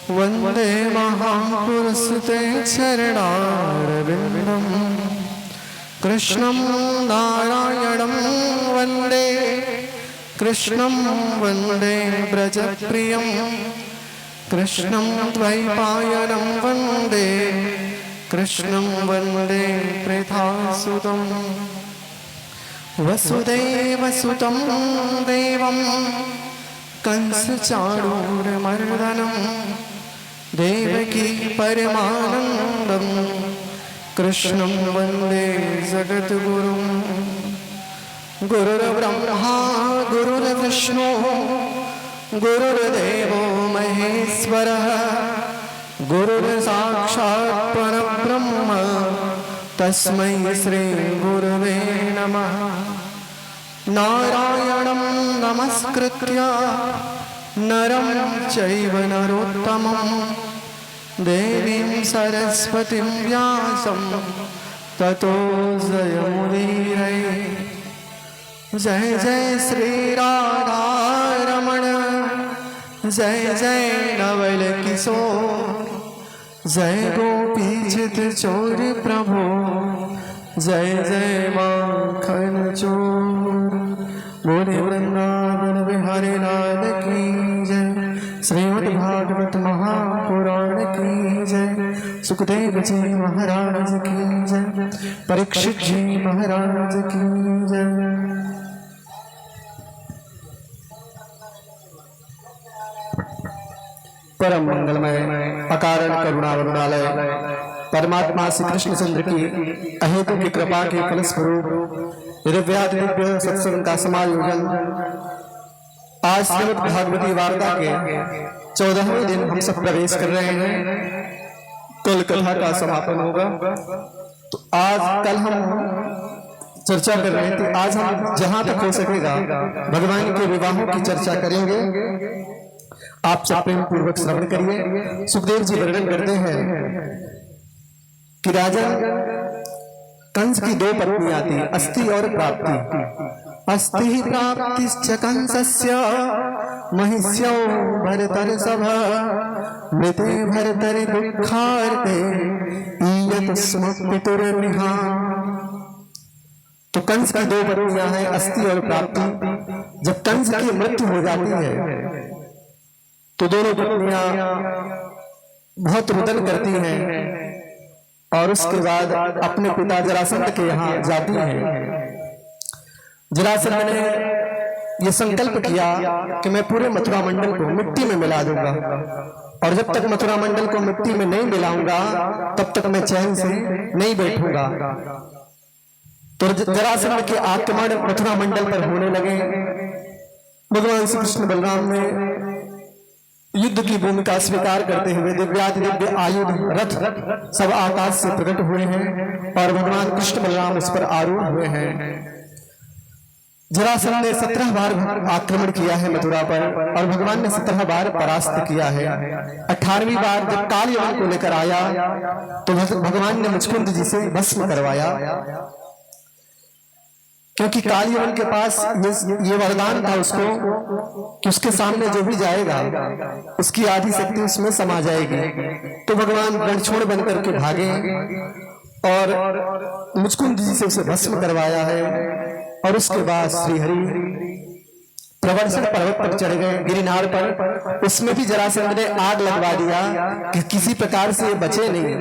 वंदे महापुरुषते चरणारविंदम कृष्णं नारायणं वंदे कृष्णं वंदे ब्रजप्रियं कृष्णं द्वैपायनं वंदे कृष्णं वंदे प्रेथासुतं वसुदेवसुतं देवं कंसचाणूरमर्दनं देवकी परमानन्दं कृष्णं वंदे जगद्गुरुं गुरुर्ब्रह्मा गुरुर्विष्णु गुरुर्देवो महेश्वरः गुरुर्साक्षात् परब्रह्म तस्मै श्री गुरवे नमः। नारायणं नमस्कृत्य नरं चैव नरोत्तमं देवीं सरस्वतीं व्यासं ततो जयमुदीरये। जय जय श्री राधारमण जय जय नवल किशोर जय गोपीचित चोर प्रभु जय जय माखन चोर। बोले वृंदावन बिहारी लाल की जय। श्रीमद् भागवत महापुराण की जय। सुखदेव जी महाराज की जय। परीक्षित जी महाराज की जय। परम मंगलमय अकारण करुणा वरुणालय परमात्मा श्री कृष्णचंद्र की अहेतु की कृपा के फलस्वरूप दिव्य सत्संग का समायोजन आज श्रीमद् भागवती वार्ता के 14वें दिन हम सब प्रवेश कर रहे हैं। कल कथा का समापन होगा। तो आज कल हम चर्चा कर रहे थे, आज हम जहां तक हो सकेगा भगवान के विवाहों की चर्चा करेंगे। आप सब प्रेम पूर्वक श्रवण करिए। सुखदेव जी वर्णन करते हैं कि राजा कंस की दो पत्नियां थी, अस्ति और प्राप्ति। अस्ति प्राप्तिश्च कंसस्य महिष्यो भरतर्षभा मृते भरतरि दुःखार्ते ईयत स्म पितुर्निहा। तो कंस की दो पत्नियां हैं, अस्ति और प्राप्ति। जब कंस की मृत्यु हो जाती है तो दोनों पत्नियां बहुत रुदन करती हैं और उसके बाद अपने पिता जरासंध के यहाँ जाती हैं। जरासंध ने यह संकल्प किया कि मैं पूरे मथुरा मंडल को मिट्टी में मिला दूंगा और जब तक मथुरा मंडल को मिट्टी में नहीं मिलाऊंगा तब तक मैं चैन से नहीं बैठूंगा। तो जरासंध के आक्रमण मथुरा मंडल पर होने लगे। भगवान श्री कृष्ण बलराम ने युद्ध की भूमिका स्वीकार करते हुए दिव्य आयुध रथ सब आकाश से प्रकट हुए हैं और भगवान कृष्ण बलराम उस पर आरूढ़ हुए हैं। जरासंध ने 17 बार आक्रमण किया है मथुरा पर और भगवान ने 17 बार परास्त किया है। 18वीं बार जब काल यवन को लेकर आया तो भगवान ने मुचकुंद जी से भस्म करवाया, क्योंकि काल यवन के पास ये वरदान था उसको कि उसके सामने जो भी जाएगा उसकी आधी शक्ति उसमें समा जाएगी। तो भगवान रणछोड़ बन करके भागे और मुचकुंद जी से उसे भस्म करवाया है। और उसके बाद श्रीहरि प्रवर्षण पर्वत पर चढ़ गए, गिरिनार पर। उसमें भी जरासंध ने आग लगवा दिया कि किसी प्रकार से ये बचे नहीं।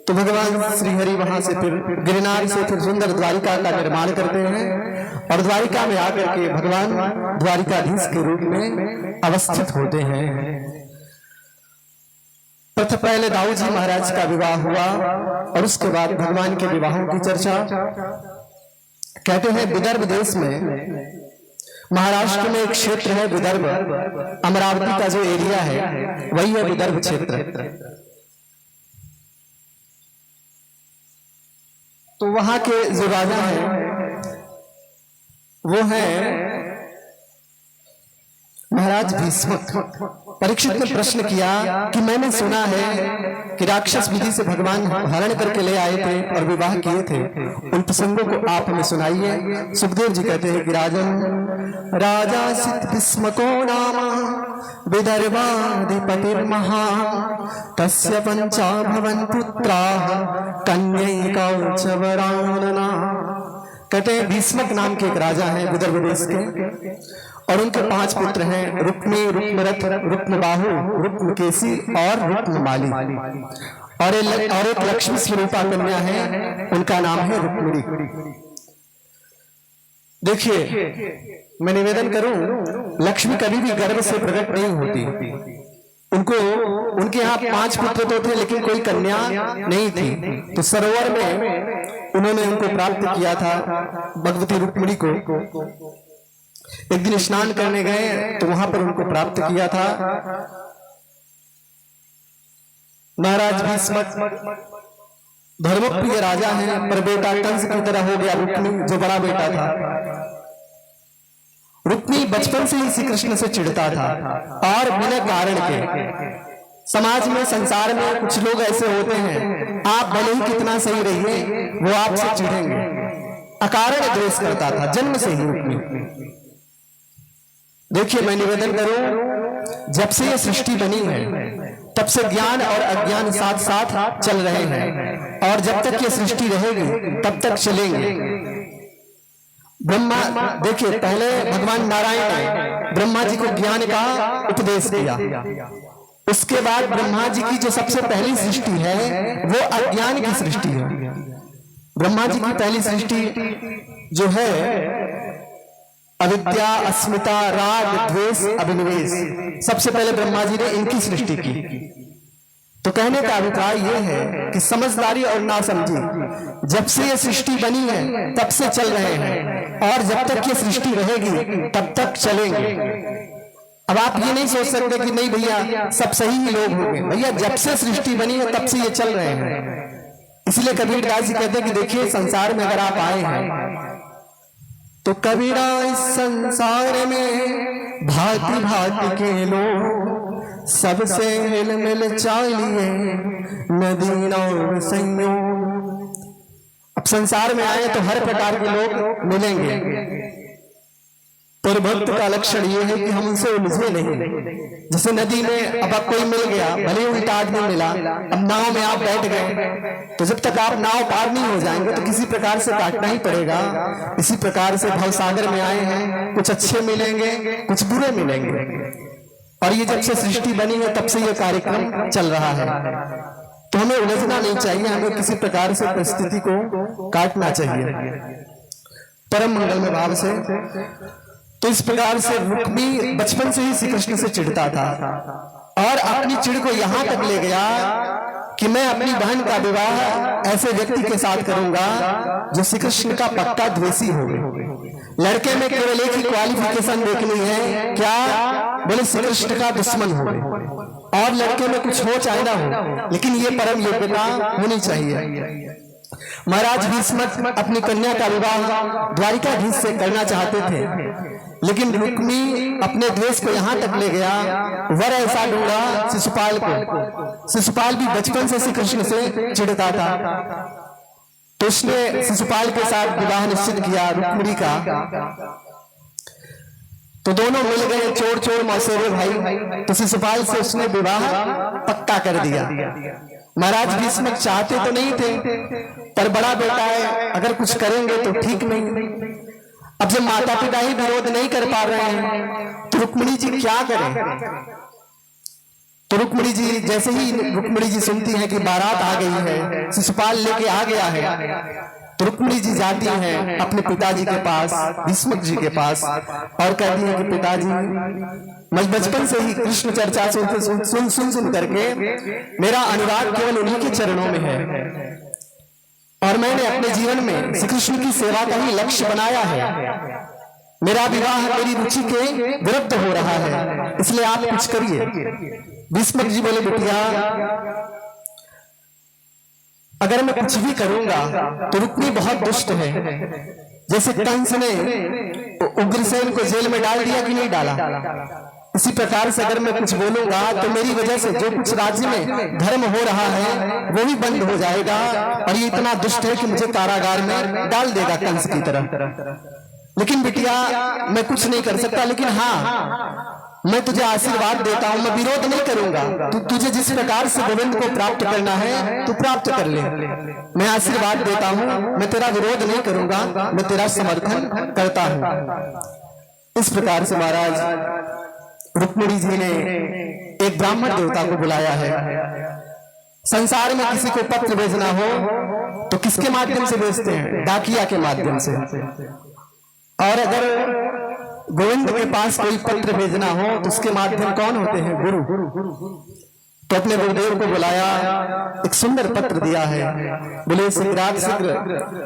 तो भगवान श्रीहरि वहां से फिर गिरिनार से फिर सुंदर द्वारिका का निर्माण करते हैं और द्वारिका में आकर के भगवान द्वारिकाधीश के रूप में अवस्थित होते हैं। पहले दाऊ जी महाराज का विवाह हुआ और उसके बाद भगवान के विवाहों की चर्चा। कहते हैं विदर्भ देश में महाराष्ट्र में एक क्षेत्र है विदर्भ, अमरावती का जो एरिया है वही है विदर्भ क्षेत्र। तो वहां के जो राजा हैं वो हैं महाराज भीष्म, परीक्षित ने प्रश्न किया कि मैंने सुना है कि राक्षस विधि से भगवान हरण करके ले आए थे और विवाह किए थे, उन प्रसंगों को आप हमें सुनाइए। सुखदेव जी कहते हैं कि राजन राजासित भीष्मको नाम विदर्भाधिपतिर्महा तस्य पंचा भवन पुत्राः कन्यैकौ च वरानना। कहते हैं भीष्मक नाम के एक राजा हैं विदर्भ देश के, और उनके 5 पुत्र हैं, रुक्मी, रुक्मरथ, रुक्मबाहु, रुक्मकेशी और रुक्ममाली, और एक लक्ष्मी स्वरूपा कन्या है, उनका नाम है रुक्मिणी। देखिए, मैं निवेदन करूं, लक्ष्मी कभी भी गर्भ से प्रकट नहीं होती। उनके यहाँ 5 पुत्र तो थे लेकिन कोई कन्या नहीं थी, तो सरोवर में उन्होंने उनको प्राप्त किया था, भगवती रुक्मिणी को। एक दिन स्नान करने गए तो वहां पर उनको प्राप्त किया था। महाराज भीष्म धर्मप्रिय राजा हैं, पर बेटा कंस की तरह हो गया रुक्मी, जो बड़ा बेटा था। रुक्मी बचपन से ही श्री कृष्ण से चिढ़ता था, और बिना कारण के। समाज में, संसार में कुछ लोग ऐसे होते हैं, आप भले ही कितना सही रहिए, वो आपसे चिढ़ेंगे। अकारण द्वेष करता था जन्म से ही रुक्मी। देखिए, मैं निवेदन करूं, जब से ये सृष्टि बनी है तब से ज्ञान और अज्ञान साथ साथ चल रहे हैं, और जब तक ये सृष्टि रहेगी तब तक चलेंगे। ब्रह्मा, देखिए, पहले भगवान नारायण ने ब्रह्मा जी को ज्ञान का उपदेश दिया। उसके बाद ब्रह्मा जी की जो सबसे पहली सृष्टि है वो अज्ञान की सृष्टि है। ब्रह्मा जी की पहली सृष्टि जो है अविद्या, अस्मिता, राग, द्वेष, अभिनिवेश, सबसे पहले ब्रह्मा जी ने इनकी सृष्टि की। तो कहने का अभिप्राय यह है कि समझदारी और नासमझी, जब से ये सृष्टि बनी है तब से चल रहे हैं, और जब तक ये सृष्टि रहेगी तब तक चलेंगे। अब आप ये नहीं सोच सकते कि नहीं भैया सब सही ही लोग होंगे। भैया, जब से सृष्टि बनी है तब से ये चल रहे हैं। इसलिए कबीरदास जी कहते हैं कि देखिए, संसार में अगर आप आए हैं तो कबीरा, इस संसार में भांति भांति के लोग, सबसे हिल मिल चालिए नदी नाव संयोग। अब संसार में आए तो हर प्रकार के लोग मिलेंगे, पर भक्त का लक्षण ये है कि हम उनसे उलझे नहीं। जैसे नदी में अब कोई मिल गया, भले उल्टा आदमी मिला, अब नाव में आप बैठ गए, तो जब तक आप नाव पार नहीं हो जाएंगे तो किसी प्रकार से काटना ही पड़ेगा। इसी प्रकार से भवसागर में आए हैं, कुछ अच्छे मिलेंगे, कुछ बुरे मिलेंगे, और ये जब से सृष्टि बनी है तब से ये कार्यक्रम चल रहा है। तो हमें उलझना नहीं चाहिए, हमें किसी प्रकार से परिस्थिति को काटना चाहिए परम मंगलमय भाव से। तो इस प्रकार से रुक्मी बचपन से ही श्री कृष्ण से चिढ़ता था, और अपनी चिढ़ को यहां तक ले गया कि मैं अपनी बहन का विवाह ऐसे व्यक्ति के साथ करूंगा जो श्री कृष्ण का पक्का द्वेषी हो। लड़के में केवल एक ही क्वालिफिकेशन देखनी है, क्या? बोले श्री कृष्ण का दुश्मन हो, और लड़के में कुछ हो चाहे ना हो, लेकिन ये परम योग्यता होनी चाहिए। महाराज भीष्म अपनी कन्या का विवाह द्वारिकाधीश से करना चाहते थे, लेकिन रुक्मी अपने द्वेष को यहां तक ले गया, वर ऐसा ढूंढा शिशुपाल को। शिशुपाल भी बचपन से श्री कृष्ण से चिढ़ता था, तो उसने शिशुपाल के साथ विवाह निश्चित किया रुक्मिणी का। तो दोनों मिल गए, चोर चोर मौसेरे भाई। तो शिशुपाल से उसने विवाह पक्का कर दिया। महाराज भीष्म चाहते तो नहीं थे, पर बड़ा बेटा है, अगर कुछ करेंगे तो ठीक नहीं। अब जब माता पिता ही विरोध नहीं कर पा रहे हैं तो रुक्मिणी जी क्या करें? तो रुक्मिणी जी, जैसे ही रुक्मिणी जी सुनती हैं कि बारात आ गई है, शिशुपाल लेके आ गया है, तो रुक्मिणी जी जाती हैं अपने पिताजी के पास, भीष्म जी के पास, और कहती हैं कि पिताजी, मैं बचपन से ही कृष्ण चर्चा सुन करके मेरा अनुराग केवल उन्हीं के चरणों में है, और मैंने अपने जीवन में श्री कृष्ण की सेवा का ही लक्ष्य बनाया है। मेरा विवाह मेरी रुचि के विरुद्ध हो रहा है, इसलिए आप कुछ करिए। भीष्म जी बोले, बिटिया, अगर मैं कुछ भी करूंगा तो रुक्मी बहुत दुष्ट है। जैसे कंस ने उग्रसेन को जेल में डाल दिया कि नहीं डाला, इसी प्रकार से अगर मैं कुछ बोलूंगा तो मेरी वजह से जो कुछ राज्य में धर्म हो रहा है वो भी बंद हो जाएगा, और ये इतना दुष्ट है कि मुझे कारागार में डाल देगा कंस की तरह। लेकिन बिटिया मैं कुछ नहीं कर सकता, लेकिन हाँ मैं तुझे आशीर्वाद देता हूं, मैं विरोध नहीं करूंगा। तुझे जिस प्रकार से गोविंद को प्राप्त करना है तू प्राप्त कर ले, मैं आशीर्वाद देता हूं, मैं तेरा विरोध नहीं करूंगा, मैं तेरा समर्थन करता हूं। इस प्रकार से महाराज रुक्मिणी जी ने एक ब्राह्मण देवता को बुलाया है। संसार में किसी को पत्र भेजना हो तो किसके माध्यम से भेजते हैं? डाकिया के माध्यम से। और अगर गोविंद के पास कोई पत्र भेजना हो तो उसके माध्यम कौन होते हैं? गुरु। तो अपने गुरुदेव को बुलाया, एक सुंदर पत्र दिया है, बोले शीघ्र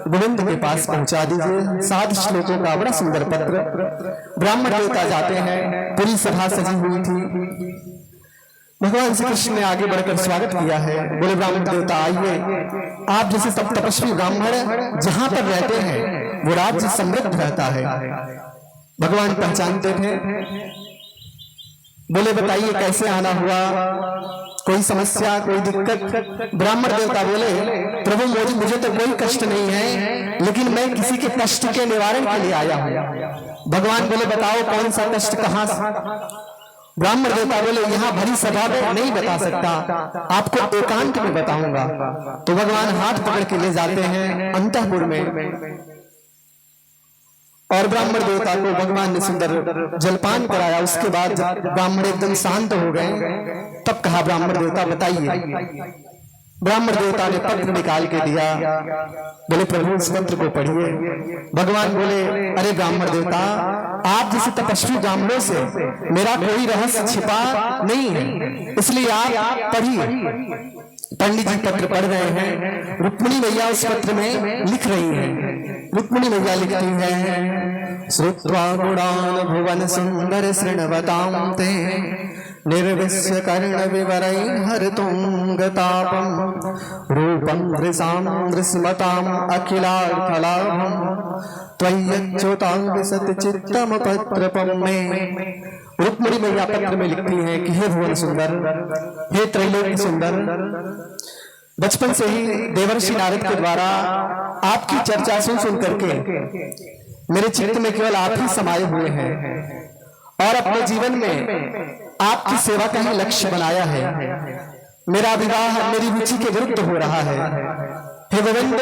गोविंद के पास पहुंचा दीजिए। 7 श्लोकों का बड़ा सुंदर पत्र। ब्राह्मण देवता जाते हैं, पूरी सभा सजी हुई थी। भगवान श्री कृष्ण ने आगे बढ़कर स्वागत किया है। बोले ब्राह्मण देवता आइए, आप जैसे सब तपस्वी ब्राह्मण जहां पर रहते हैं वो राज्य समृद्ध रहता है। भगवान पहचानते थे। बोले बताइए कैसे आना हुआ, कोई समस्या, कोई दिक्कत? ब्राह्मण देवता बोले प्रभु मुझे तो कोई कष्ट नहीं है, लेकिन मैं किसी के कष्ट के निवारण के लिए आया हूं। भगवान बोले बताओ कौन सा कष्ट, कहां? ब्राह्मण देवता बोले यहाँ भरी सभा में नहीं बता सकता, आपको एकांत में बताऊंगा। तो भगवान हाथ पकड़ के ले जाते हैं अंतःपुर में, और ब्राह्मण देवता को भगवान ने सुंदर जलपान कराया। उसके बाद जब ब्राह्मण एकदम शांत हो गए तब कहा ब्राह्मण देवता बताइए। ब्राह्मण देवता ने पत्र निकाल के दिया। बोले प्रभु इस पत्र को पढ़िए। भगवान बोले अरे ब्राह्मण देवता, आप जैसे तपस्वी ब्राह्मणों से मेरा कोई रहस्य छिपा नहीं है, इसलिए आप पढ़िए। पंडित जी पत्र पढ़ रहे हैं। रुक्मिणी मैया उस पत्र में लिख रही हैं। रुक्मिणी मैया लिखती हैं श्रुत्वा गुणान् भुवन सुंदर शृण्वतां ते निर्विश्य कर्ण विवरै हरतुंगतापम् रूपं दृशां दृश्मताम् अखिलार्थलाभम् त्वय्यच्युतां विशत चित्तम पत्रपं मे। रुक्मिणी मैया पत्र में लिखती हैं कि हे भुवन सुंदर, हे त्रैलोक्य सुंदर, बचपन से ही देवर्षि नारद के द्वारा आपकी चर्चा सुन सुन करके मेरे चित्त में केवल आप ही समाये हुए हैं, और अपने जीवन में आपकी सेवा का ही लक्ष्य बनाया है। मेरा विवाह मेरी रुचि के विरुद्ध हो रहा है। हे गोविंद,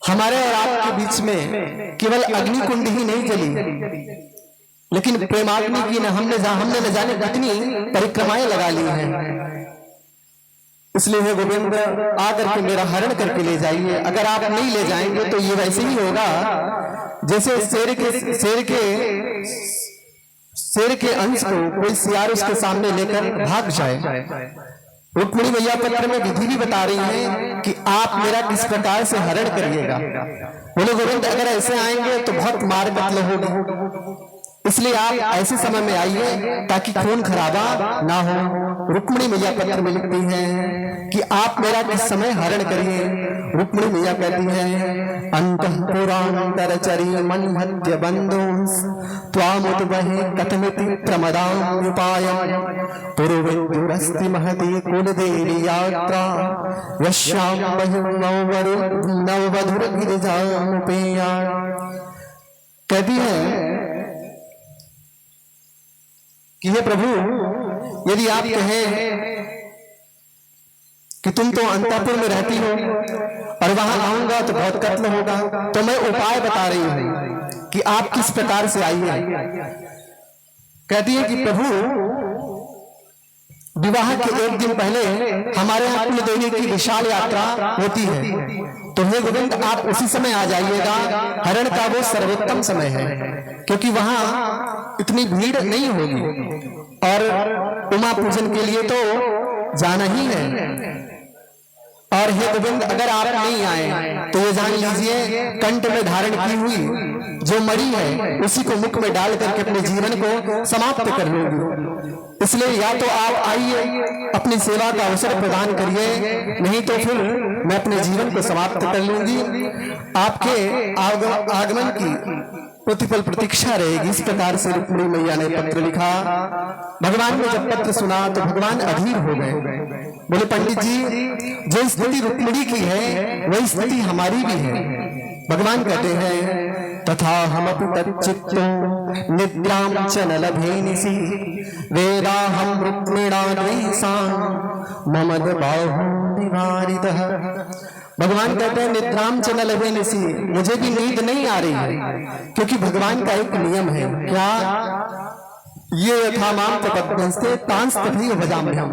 हमारे और आपके बीच में केवल अग्निकुंड ही नहीं जली, लेकिन प्रेमाग्नि की हमने न जाने कितनी परिक्रमाएं लगा ली हैं। इसलिए हे गोविंद आकर के मेरा हरण करके ले जाइए। अगर आप नहीं ले जाएंगे तो ये वैसे ही होगा जैसे शेर के अंश को कोई सियार उसके सामने लेकर भाग जाए। रुक्मिणी मैया पत्र में विधि भी बता रही है कि आप मेरा किस प्रकार से हरण करिएगा। बोले गोविंद अगर ऐसे आएंगे तो बहुत मार कत्ल होगी, इसलिए आप ऐसे समय में आइए ताकि खून खराबा ना हो। रुक्मिणी मैया पत्र में लिखती हैं कि आप मेरा किस समय हरण करिए। रुक्मिणी मैया कहती हैं अंतःपुरांतरचरी मन्मथ्य बंधु त्वामुद्वहे कथमिति प्रमदाम्युपायम् पूर्वैर्युरस्ति महती कुलदेवी यात्रा यस्यां नववधुर्गिरिजामुपेया। कहती है कि हे प्रभु, यदि आप कहें कि तुम तो अंतःपुर में रहती हो और वहां आऊंगा तो बहुत कत्ल होगा, तो मैं उपाय बता रही हूं कि आप किस प्रकार से आइए। कहती है कि प्रभु विवाह के एक दिन पहले हमारे यहाँ कुल देवी की विशाल यात्रा होती है, तो हे गोविंद आप उसी समय आ जाइएगा। हरण का वो सर्वोत्तम समय है, क्योंकि वहां इतनी भीड़ नहीं होगी, और उमा पूजन के लिए तो जाना ही है। और हे गोविंद अगर आप नहीं आए तो ये जान लीजिए कंठ में धारण की हुई जो मणि है उसी को मुख में डाल करके अपने जीवन को समाप्त कर लूंगी। इसलिए या तो आप आइए, अपनी सेवा का अवसर प्रदान करिए, नहीं तो फिर मैं अपने जीवन को समाप्त कर लूंगी। आपके आगमन की प्रतिपल प्रतीक्षा रहेगी। इस प्रकार से रुक्मिणी मैया ने पत्र लिखा। भगवान ने जब पत्र सुना तो भगवान अधीर हो गए। बोले पंडित जी, जो स्थिति रुक्मिणी की है वही स्थिति हमारी भी है। भगवान कहते हैं तथा हमपि तच्चित्तो निद्रां च न लभे निशि वेदाहं रुक्मिणा द्वेषां मम बाहु निवारितः। भगवान कहते हैं निद्राम च न लभे निशि, मुझे भी नींद नहीं आ रही है, क्योंकि भगवान का एक नियम है। क्या? ये यथा माम प्रपद्यन्ते तांस तथैव भजाम्यहम्।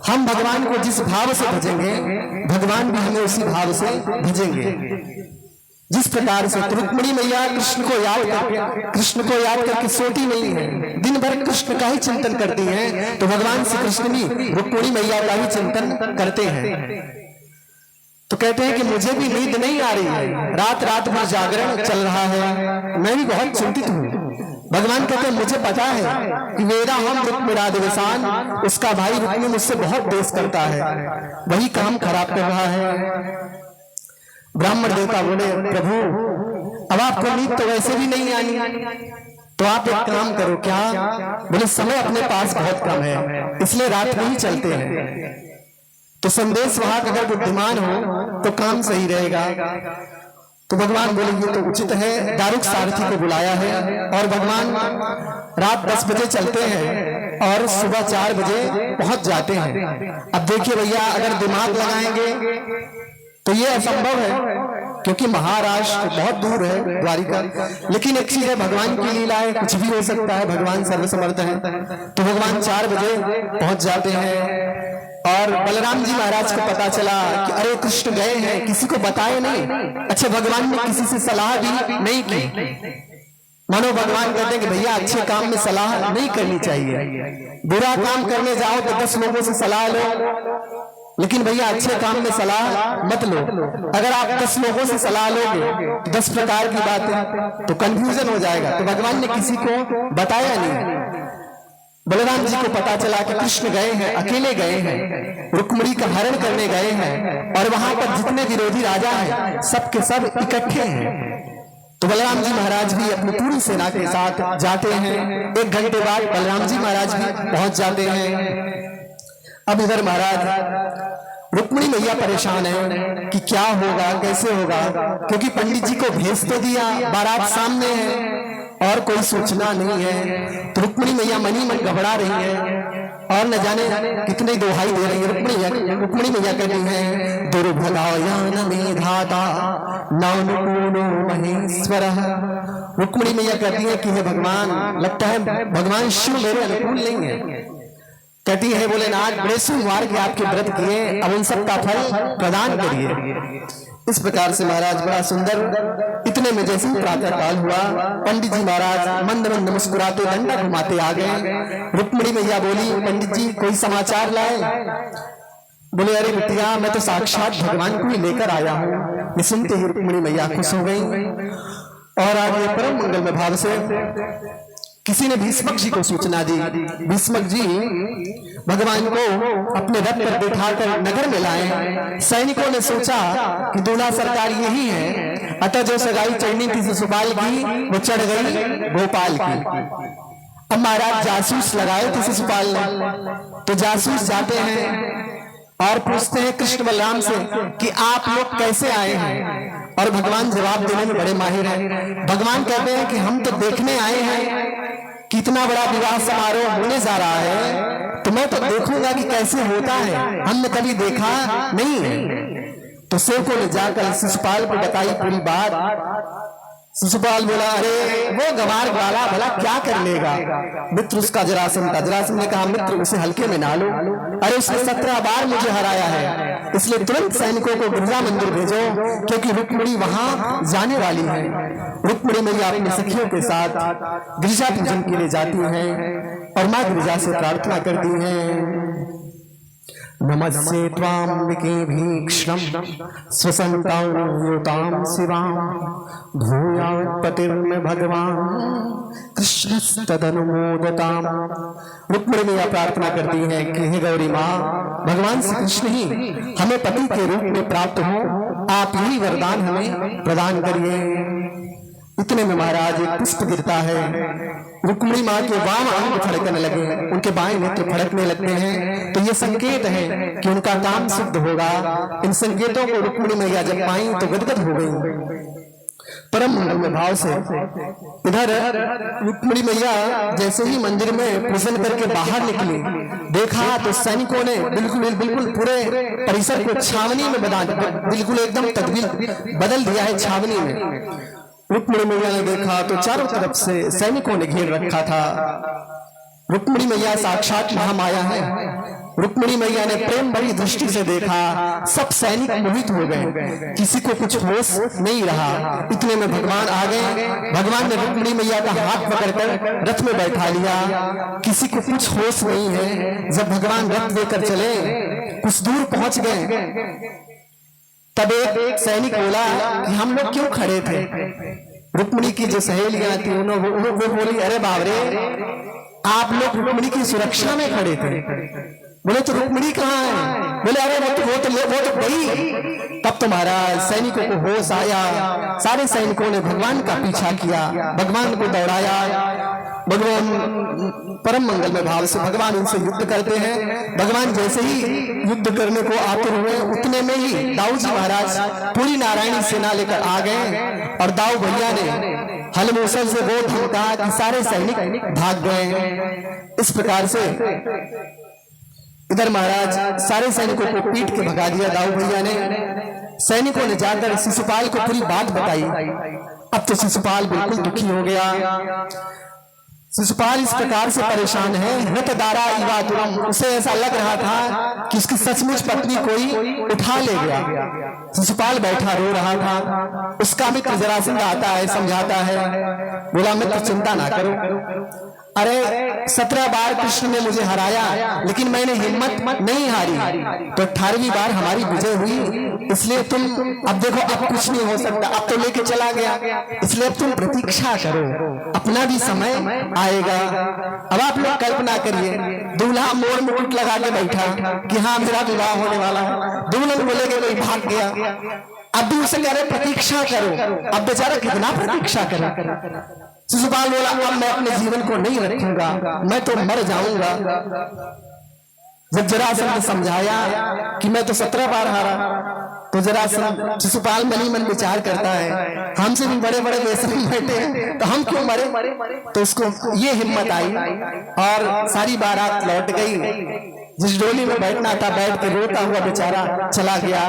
हम भगवान को जिस भाव से भजेंगे भगवान भी हमें उसी भाव से भजेंगे। जिस प्रकार से रुक्मिणी मैया कृष्ण को याद करके सोती नहीं है, दिन भर कृष्ण का ही चिंतन करती हैं, तो भगवान श्री कृष्ण भी रुक्मिणी मैया का ही चिंतन करते हैं। तो कहते हैं कि मुझे भी नींद नहीं आ रही है, रात रात भर जागरण चल रहा है, मैं भी बहुत चिंतित हूँ। भगवान कहते हैं मुझे पता है कि मेरा हम रुक्मिणा द्वेषान, उसका भाई रुक्मी मुझसे बहुत द्वेष करता है, वही काम खराब कर रहा है। ब्राह्मण देवता बोले प्रभु अब आपको नींद तो वैसे भी नहीं आनी, तो आप एक काम करो। क्या? बोले समय अपने पास बहुत कम है, इसलिए रात में ही चलते हैं। तो संदेश वाहक अगर बुद्धिमान हो तो काम सही रहेगा। तो भगवान बोले ये तो उचित है। दारुक सारथी को बुलाया है और भगवान रात 10 बजे चलते हैं और सुबह 4 बजे पहुंच जाते हैं। अब देखिए भैया, अगर दिमाग लगाएंगे तो ये असंभव है, क्योंकि महाराष्ट्र बहुत दूर है द्वारिका। लेकिन एक चीज है, भगवान की लीला है, कुछ भी हो सकता है, भगवान सर्वसमर्थ है। तो भगवान 4 बजे पहुंच जाते हैं और बलराम जी महाराज को पता चला कि अरे कृष्ण गए हैं, किसी को बताए नहीं। अच्छा, भगवान ने किसी से सलाह भी नहीं की। मानो भगवान कहते हैं कि भैया अच्छे काम में सलाह नहीं करनी चाहिए, बुरा काम करने जाओ तो 10 लोगों से सलाह लो, लेकिन भैया अच्छे काम में सलाह मत लो। अगर आप 10 लोगों से सलाह लोगे 10 प्रकार की बातें, तो कंफ्यूजन हो जाएगा। तो भगवान ने किसी को बताया नहीं। बलराम जी को पता चला कि कृष्ण गए हैं, अकेले गए हैं, रुक्मिणी का हरण करने गए हैं, और वहां पर जितने विरोधी राजा हैं सबके सब इकट्ठे हैं। तो बलराम जी महाराज भी अपनी पूरी सेना के साथ जाते हैं। 1 घंटे बाद बलराम जी महाराज भी पहुंच जाते हैं। अब इधर महाराज रुक्मिणी मैया परेशान है कि क्या होगा, कैसे होगा, क्योंकि पंडित जी को भेज तो दिया, बारात सामने है और कोई सूचना नहीं है। तो रुक्मिणी मैया मनी मन घबरा रही है और न जाने कितने दोहाई दे रही है। रुक्मिणी मैया कह रही है दुर्भगायान मेधाता नानुकूलो महेश्वरः। रुक्मिणी मैया कहती है कि हे भगवान, लगता है भगवान शिव मेरे अनुकूल नहीं है। कहती है भोलेनाथ, बड़े सोमवार के आपके व्रत किए, अब उन सब का फल प्रदान करिए। इस प्रकार से महाराज बड़ा सुंदर, इतने में जैसे प्रातः काल हुआ, पंडित जी महाराज मंद मंद मुस्कुराते डंडा घुमाते आ गए। रुक्मिणी मैया बोली, पंडित जी कोई समाचार लाए? बोले अरे बिटिया, मैं तो साक्षात भगवान को ही लेकर आया हूँ। ये सुनते ही रुक्मिणी मैया खुश हो गई और आगे परम मंगलमय भाव से किसी ने भीष्मक जी को सूचना दी। भीष्मक जी भगवान को अपने रथ पर बिठाकर नगर में लाए। सैनिकों ने सोचा कि दूल्हा सरकार यही है, अतः जो सगाई चढ़नी थी शिशुपाल की वो चढ़ गई गोपाल की। अब महाराज जासूस लगाए थे शिशुपाल ने, तो जासूस जाते हैं और पूछते हैं कृष्ण बलराम से कि आप लोग कैसे आए हैं, और भगवान जवाब देने में बड़े माहिर हैं। भगवान कहते हैं कि हम तो देखने आए हैं कि इतना बड़ा विवाह समारोह होने जा रहा है, तो मैं तो देखूंगा कि कैसे होता है, हमने कभी देखा नहीं है। तो सेवकों ने जाकर शिशुपाल को बताई पूरी बात। शिशुपाल बोला अरे वो गवार वाला भला क्या कर लेगा, मित्र उसका जरासंध था। जरासंध ने कहा मित्र उसे हल्के में ना लो, अरे उसने 17 बार मुझे हराया है, इसलिए तुरंत सैनिकों को गिरिजा मंदिर भेजो, क्योंकि रुक्मिणी वहां जाने वाली है। रुक्मिणी मैया अपनी सखियों के साथ गिरिजा पूजन के लिए जाती हैं और माँ गिरिजा से प्रार्थना करती हैं, नमस्ते त्वाम्बिके भीक्ष्णं स्वसन्तां युतां शिवां भूयात्पतिर्न भगवान कृष्णस्तदनुमोदतां। रुक्मिणी मैया प्रार्थना करती है कि हे गौरी माँ, भगवान श्री कृष्ण ही हमें पति के रूप में प्राप्त हो, आप ही वरदान हमें प्रदान करिए। इतने में महाराज एक पुष्प गिरता है। रुक्मिणी माँ के वाम अंग फड़कने लगे, उनके बाएं नेत्र फड़कने लगते हैं, तो ये संकेत है कि उनका काम सिद्ध होगा। इन संकेतों को रुक्मिणी मैया जब पाई तो गदगद हो गई परम मंगलमय भाव से। इधर रुक्मिणी मैया जैसे ही मंदिर में पूजन करके बाहर निकली, देखा तो सैनिकों ने बिल्कुल पूरे परिसर को छावनी में बिल्कुल एकदम तब्दील बदल दिया है छावनी में। रुक्मिणी मैया ने देखा तो चारों तरफ से सैनिकों ने घेर रखा था। रुक्मिणी मैया साक्षात महामाया है। रुक्मिणी मैया ने प्रेम भरी दृष्टि से देखा, सब सैनिक मोहित हो गए, किसी को कुछ होश नहीं रहा। इतने में भगवान आ गए। भगवान ने रुक्मिणी मैया का हाथ पकड़कर रथ में बैठा लिया। किसी को कुछ होश नहीं है। जब भगवान रथ लेकर चले, कुछ दूर पहुंच गए, तब एक सैनिक बोला कि हम लोग क्यों खड़े थे। रुक्मिणी की जो सहेलियां थी उन्होंने बोली, अरे बाबरे, आप लोग रुक्मिणी की सुरक्षा में खड़े थे। बोले तो रुक्मिणी कहाँ है? बोले अरे वो तो गई। तब तो महाराज सैनिकों को होश आया। सारे सैनिकों ने भगवान का पीछा किया, भगवान को दौड़ाया। भगवान परम मंगलमय भाव से भगवान उनसे युद्ध करते हैं। भगवान जैसे ही युद्ध करने को आतुर हुए, उतने में ही दाऊ जी महाराज पूरी नारायणी सेना लेकर आ गए और दाऊ भैया ने हलमूसल से वो धमका कि सारे सैनिक भाग गए। इस प्रकार से इधर महाराज सारे सैनिकों को पीट के भगा दिया दाऊ भैया ने। सैनिकों ने जाकर शिशुपाल को पूरी बात बताई। अब तो शिशुपाल बिल्कुल दुखी हो गया। शिशुपाल इस प्रकार से परेशान है, हृतदारा इवा तुरम, उसे ऐसा लग रहा था कि उसकी सचमुच पत्नी कोई उठा ले गया। शिशुपाल बैठा रो रहा था। उसका मित्र जरासंध आता है, समझाता है, बोला मित्र चिंता ना करो। अरे 17 बार कृष्ण ने मुझे हराया, लेकिन मैंने हिम्मत नहीं हारी, तो 18वीं बार हमारी विजय हुई। इसलिए तुम अब देखो, अब कुछ नहीं हो सकता, अब तो लेके चला गया, इसलिए अब तुम प्रतीक्षा करो, अपना भी समय आएगा। अब आप लोग कल्पना करिए, दूल्हा मोर मुकुट लगा के बैठा कि हाँ मेरा विवाह होने वाला है, दुल्हन को लेके कोई भाग गया। अब भी उसे कह रहे प्रतीक्षा करो। अब बेचारा कितना प्रतीक्षा करे। शिशुपाल बोला, अब मैं अपने जीवन को नहीं रखूंगा, मैं तो मर जाऊंगा। जब जरासंध ने समझाया कि मैं तो 17 बार हारा, तो जरासंध शिशुपाल मन ही मन विचार करता है, हमसे भी बड़े बड़े देश में बैठे हैं, तो हम क्यों मरे। तो उसको ये हिम्मत आई और सारी बारात लौट गई। जिस डोली में बैठना था बैठ के रोता हुआ बेचारा चला गया।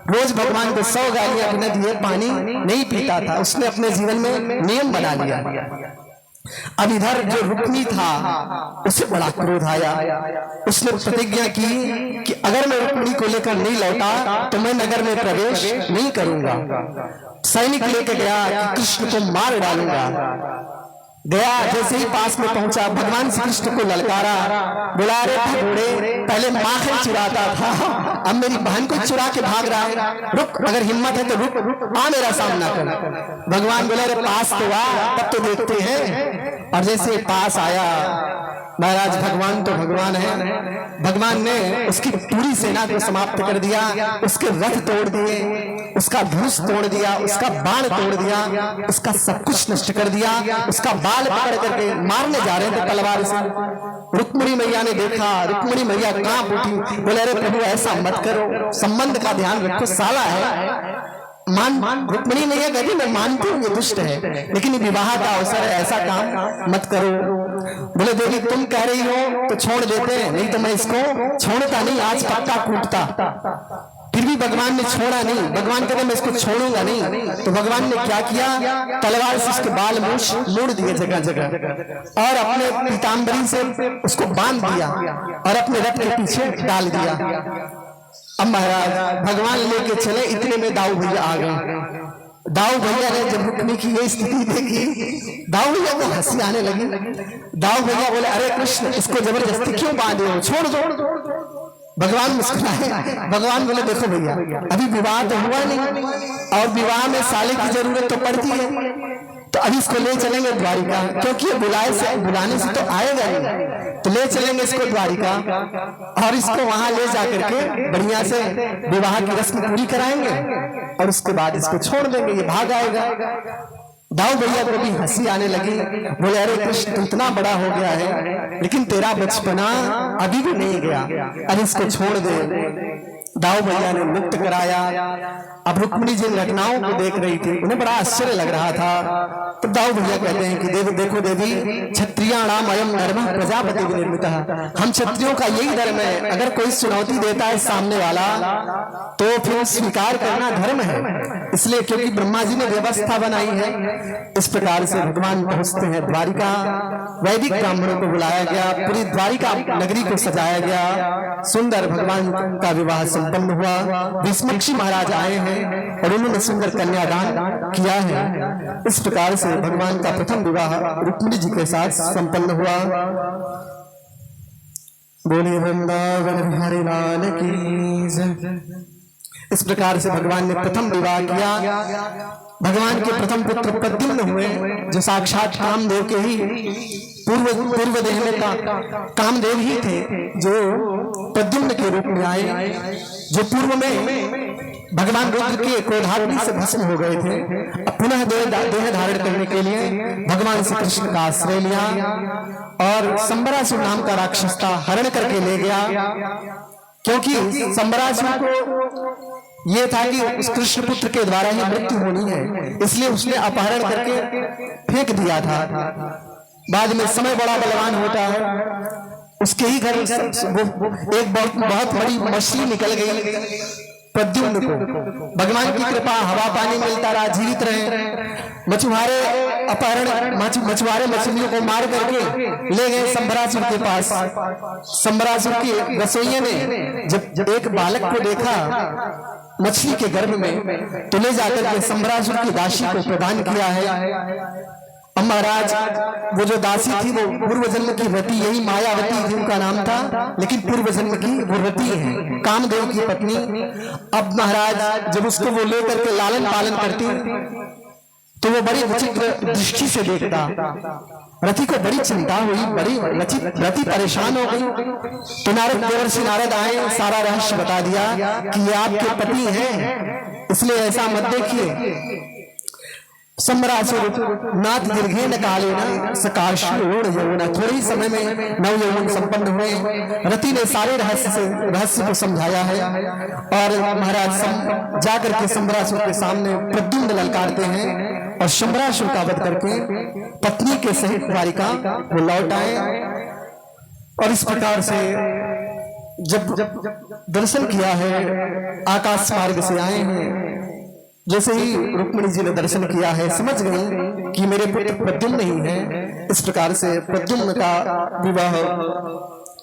रोज भगवान को 100 गालियां बिना दिए पानी नहीं पीता था। उसने अपने जीवन में नियम बना लिया। अब इधर जो रुक्मिणी था उसे बड़ा क्रोध आया। उसने प्रतिज्ञा की कि अगर मैं रुक्मिणी को लेकर नहीं लौटा तो मैं नगर में प्रवेश नहीं करूंगा। सैनिक लेकर गया कि कृष्ण को मार डालूंगा। गया, जैसे ही पास में पहुंचा भगवान श्री कृष्ण को ललकारा, बोला रे भगोड़े, पहले माखन चुराता था, अब मेरी बहन को चुरा के भाग रहा है। रुक, अगर हिम्मत है तो रुक, आ मेरा सामना कर। भगवान बोले रे पास तो आ, तब तो देखते हैं। और जैसे पास आया महाराज, भगवान तो भगवान है। भगवान ने उसकी पूरी सेना को समाप्त कर दिया, उसके रथ तोड़ दिए, उसका धनुष तोड़ दिया, उसका बाण तोड़ दिया, उसका सब कुछ नष्ट कर दिया। उसका बाल पकड़ करके मारने जा रहे थे तलवार से। रुक्मिणी मैया ने देखा, रुक्मिणी मैया कांप उठी, बोले अरे प्रभु ऐसा मत करो, संबंध का ध्यान रखो, साला है। रुक्मिणी मैया कहती मैं मानती हूँ ये दुष्ट है, लेकिन विवाह का अवसर है, ऐसा काम मत करो। बोले देवी तुम कह रही हो तो छोड़ देते हैं, नहीं तो मैं इसको छोड़ता नहीं, आज पक्का कूटता। फिर भी भगवान ने छोड़ा नहीं। भगवान कहते मैं इसको छोड़ूंगा नहीं। तो भगवान ने क्या किया, तलवार से उसके बाल मूछ मोड़ दिए जगह जगह और अपने पीताम्बरी से उसको बांध दिया और अपने रथ के पीछे डाल दिया। अब महाराज भगवान लेके चले, इतने में दाऊ भैया आ गए। दाऊ भैया ने जब रुक्मिणी की ये स्थिति देखी, दाऊ भैया को हंसी आने लगी। दाऊ भैया बोले अरे कृष्ण, इसको जबरदस्ती क्यों बांधे हो, छोड़ दो। भगवान मुस्कुराए। भगवान बोले देखो भैया, अभी विवाह तो हुआ नहीं और विवाह में साले की जरूरत तो पड़ती है, तो अभी इसको ले चलेंगे द्वारिका, क्योंकि बुलाने से तो आएगा नहीं, तो ले चलेंगे इसको द्वारिका और इसको वहां ले जाकर के बढ़िया से विवाह की रस्म पूरी कराएंगे और उसके बाद इसको छोड़ देंगे, ये भाग आएगा। दाऊ भैया को भी हंसी आने लगी। बोले अरे कृष्ण तू इतना बड़ा हो गया है लेकिन तेरा बचपना अभी भी नहीं गया, अरे इसको छोड़ दे। दाऊ भैया ने मुक्त कराया। अब रुक्मिणी जिन घटनाओं को देख रही थी उन्हें बड़ा आश्चर्य लग रहा था। तो दाऊ भैया कहते हैं कि देखो देवी, क्षत्रियाणाम अयम धर्म प्रजापति विनिर्मितः, हम क्षत्रियों का यही धर्म है। अगर कोई चुनौती देता है सामने वाला तो फिर स्वीकार करना धर्म है, इसलिए क्योंकि ब्रह्मा जी ने व्यवस्था बनाई है। इस प्रकार से भगवान पहुंचते हैं द्वारिका। वैदिक ब्राह्मणों को बुलाया गया, पूरी द्वारिका नगरी को सजाया गया, सुंदर भगवान का विवाह संपन्न हुआ। भीष्मक्षी महाराज आए हैं और उन्होंने सुंदर कन्यादान किया है। इस प्रकार से भगवान का प्रथम विवाह रुक्मिणी जी के साथ संपन्न हुआ। बोलिए वृंदावन बिहारी लाल की जय। इस प्रकार से भगवान ने प्रथम विवाह किया। भगवान के प्रथम पुत्र प्रद्युम्न हुए, जो साक्षात कामदेव के ही पूर्व देह में कामदेव ही थे, जो प्रद्युम्न के रूप में आए, जो पूर्व में भगवान रुद्र के क्रोधाग्नि से भस्म हो गए थे। पुनः देह धारण करने के लिए भगवान श्री कृष्ण का आश्रय लिया और संबरासुर नाम का राक्षस का हरण करके ले गया, क्योंकि संबरासुर को ये था कि उस कृष्ण पुत्र के द्वारा ही मृत्यु होनी है, इसलिए उसने अपहरण करके फेंक दिया था। बाद में समय बड़ा बलवान होता है, उसके ही घर एक बहुत बड़ी मछली निकल गई प्रद्युम्न को। भगवान की कृपा, हवा पानी मिलता रहा, जीवित रहे। मछुआरे मछलियों को मार करके ले गए संबरासुर के पास। संबरासुर के रसोइये ने जब एक बालक को देखा मछली के गर्भ में, तो ले जाकर के संबरासुर की दासी को प्रदान किया है। अब महाराज, वो जो दासी थी वो पूर्व जन्म की रति, यही मायावती थी उनका नाम था, लेकिन पूर्व जन्म की वो रति है, कामदेव की पत्नी। अब महाराज जब उसको वो लेकर के लालन पालन करती तो वो बड़ी विचित्र दृष्टि से देखता। रति को बड़ी चिंता हुई, बड़ी रति परेशान हो गई। तो नारद, देवर्षि नारद आए, सारा रहस्य बता दिया कि ये आपके पति हैं, इसलिए ऐसा मत देखिए। संबरासुर नाथ दीर्घेन कालेन सकाशोण यौवन, थोड़े ही समय में नव यौवन संपन्न हुए। रति ने सारे रहस्य को समझाया है और महाराज जाकर के संबरासुर के सामने प्रद्युम्न ललकारते हैं और संबरासुर का वध करके पत्नी के सहित द्वारिका वो लौट आए। और इस प्रकार से जब दर्शन किया है, आकाश मार्ग से आए हैं, जैसे ही रुक्मिणी जी ने दर्शन किया है, समझ गई कि मेरे पुत्र प्रद्युम्न नहीं है। इस प्रकार से प्रद्युम्न का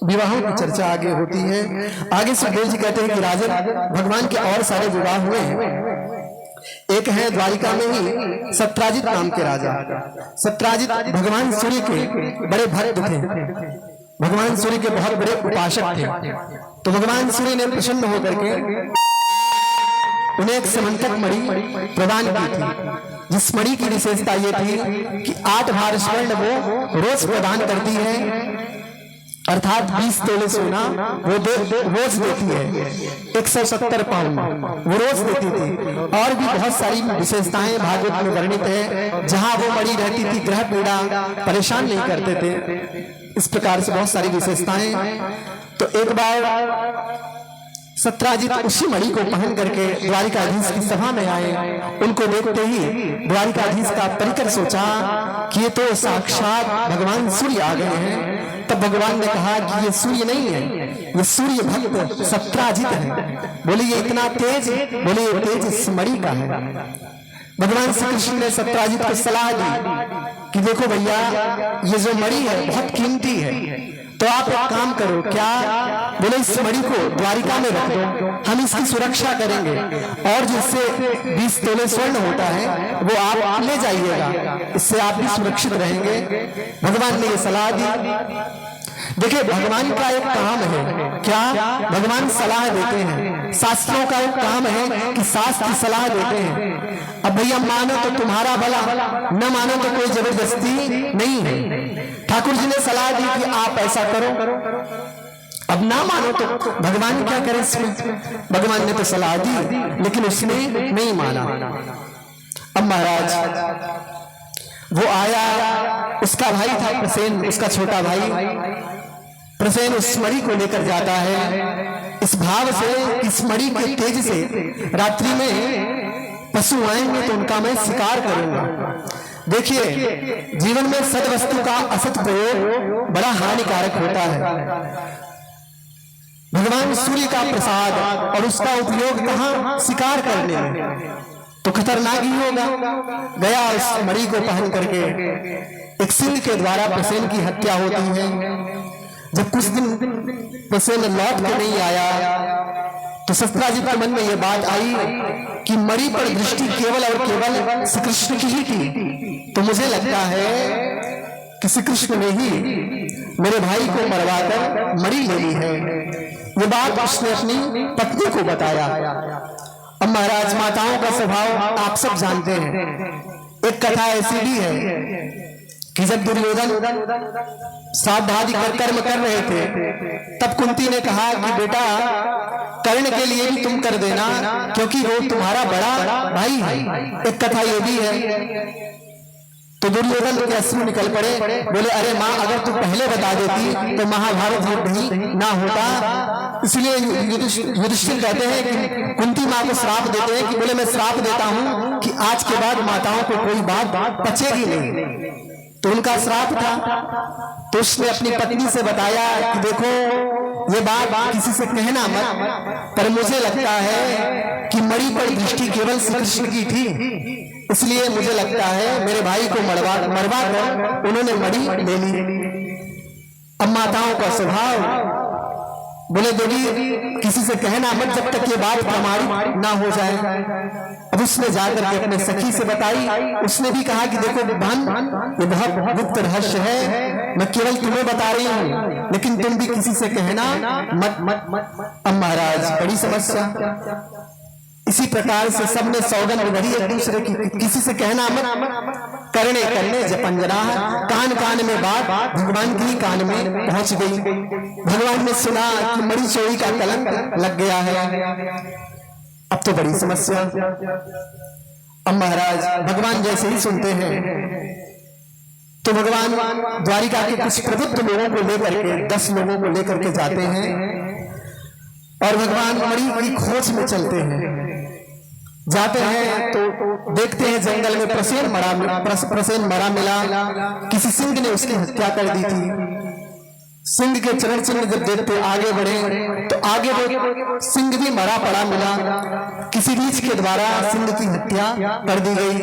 विवाहों की चर्चा आगे होती है। आगे सुखदेव जी कहते हैं कि राजन, भगवान के और सारे विवाह हुए हैं। एक है द्वारिका में ही सत्राजित नाम के राजा। सत्राजित भगवान सूर्य के बड़े भक्त थे, भगवान सूर्य के बहुत बड़े उपासक थे। तो भगवान सूर्य ने प्रसन्न होकर के उन्हें एक समंतक मणि प्रदान की थी, जिस मणि की विशेषता ये थी कि 8 भार स्वर्ण वो रोज प्रदान करती है, अर्थात 20 तोले सोना वो रोज देती है। 170 पाउंड वो रोज देती थी। और भी बहुत सारी विशेषताएं भागवत में वर्णित है। जहां वो मणि रहती थी, ग्रह पीड़ा परेशान नहीं करते थे। इस प्रकार से बहुत सारी विशेषताएं। तो एक बार सत्राजित उसी मणि को पहन करके द्वारिकाधीश की सभा में आए। उनको देखते ही द्वारिकाधीश का परिकर सोचा कि ये तो साक्षात भगवान सूर्य आ गए हैं। तब भगवान ने कहा कि ये सूर्य नहीं है, ये सूर्य भक्त सत्राजित है। बोले ये इतना तेज? बोले ये तेज इस मणि का है। भगवान श्री कृष्ण ने सत्राजित को सलाह दी कि देखो भैया, ये जो मणि है बहुत कीमती है, तो आप एक काम करो। क्या? बोले इस मणि को द्वारिका में रख दो, हम इसकी सुरक्षा करेंगे और जिससे 20 तोले स्वर्ण होता है वो आप ले जाइएगा, इससे आप भी सुरक्षित रहेंगे। भगवान ने ये सलाह दी। देखिए, भगवान का एक काम है, क्या? भगवान सलाह देते हैं। शास्त्रों का एक काम है कि शास्त्र सलाह देते हैं। अब भैया मानो तो तुम्हारा भला, न मानो तो कोई जबरदस्ती नहीं है। ठाकुर जी ने सलाह दी कि आप ऐसा करो, अब ना मानो तो भगवान क्या करे इसमें? भगवान ने तो सलाह दी, लेकिन उसने नहीं माना। अब महाराज वो आया, उसका भाई था प्रसेन, उसका छोटा भाई प्रसेन उस मणि को लेकर जाता है इस भाव से, इस मणि के तेज से रात्रि में पशु आएंगे तो उनका मैं शिकार करूंगा। देखिए, जीवन में सद वस्तु का असत प्रयोग बड़ा हानिकारक होता है। भगवान सूर्य का प्रसाद और उसका उपयोग कहां? शिकार करने में, तो खतरनाक ही होगा। गया उस मणि को पहन करके, एक सिंह के द्वारा प्रसेन की हत्या होती है। जब कुछ दिन प्रसेन लौट के नहीं आया तो शस्त्राजी के मन में यह बात आई कि मणि पर दृष्टि केवल और केवल श्री कृष्ण की ही थी, तो मुझे लगता है कि श्री कृष्ण ने ही मेरे भाई को मरवाकर मणि ले ली है। ये बात उसने अपनी पत्नी को बताया। अब महाराज, माताओं का स्वभाव आप सब जानते हैं। एक कथा ऐसी भी है कि जब दुर्योधन श्राद्ध आदि कर्म कर रहे थे, तब कुंती ने कहा कि बेटा कर्ण के लिए भी तुम कर देना, क्योंकि वो तुम्हारा बड़ा भाई है। एक कथा ये भी है। तो दुर्योधन के अश्रु निकल पड़े, बोले अरे माँ, अगर तू पहले बता देती तो महाभारत युद्ध ही ना होता। इसलिए युधिष्ठिर कहते हैं कि कुंती माँ को श्राप देते हैं कि बोले मैं श्राप देता हूँ कि आज के बाद माताओं को कोई बात पचेगी नहीं। तो उनका श्राप था। तो उसने अपनी पत्नी से बताया कि देखो, ये बात किसी से कहना मत, पर मुझे लगता है कि मणि पर दृष्टि केवल श्री कृष्ण की थी, इसलिए मुझे लगता है मेरे भाई को मरवा कर उन्होंने मणि ले ली। अब माताओं का स्वभाव, बोले देवी किसी से कहना मत जब तक ये बात प्रमाणित ना हो जाए। अब उसने जाकर के अपने सखी से बताई। उसने भी कहा कि देखो बहन, ये बहुत गुप्त रहस्य है, मैं केवल तुम्हें बता रही हूँ, लेकिन तुम भी किसी से कहना मत। अब महाराज, बड़ी समस्या। इसी प्रकार से सबने सौगंध भरी एक दूसरे की, किसी से कहना मत, करने जपंजना। कान कान में बात भगवान के ही कान में पहुंच गई। भगवान ने सुना कि मणि चोरी का कलंक लग गया है। अब तो बड़ी समस्या। अब महाराज, भगवान जैसे ही सुनते हैं तो भगवान द्वारिका के कुछ प्रबुद्ध लोगों को लेकर के, 10 लोगों को लेकर के जाते हैं और भगवान मणि की खोज में चलते हैं। जाते हैं तो देखते हैं जंगल में प्रसेन मरा मिला। किसी सिंह ने उसकी हत्या कर दी थी। सिंह के चरण चिन्ह जब देखते आगे बढ़े तो आगे वो सिंह भी मरा पड़ा मिला। किसी रीछ के द्वारा सिंह की हत्या कर दी गई।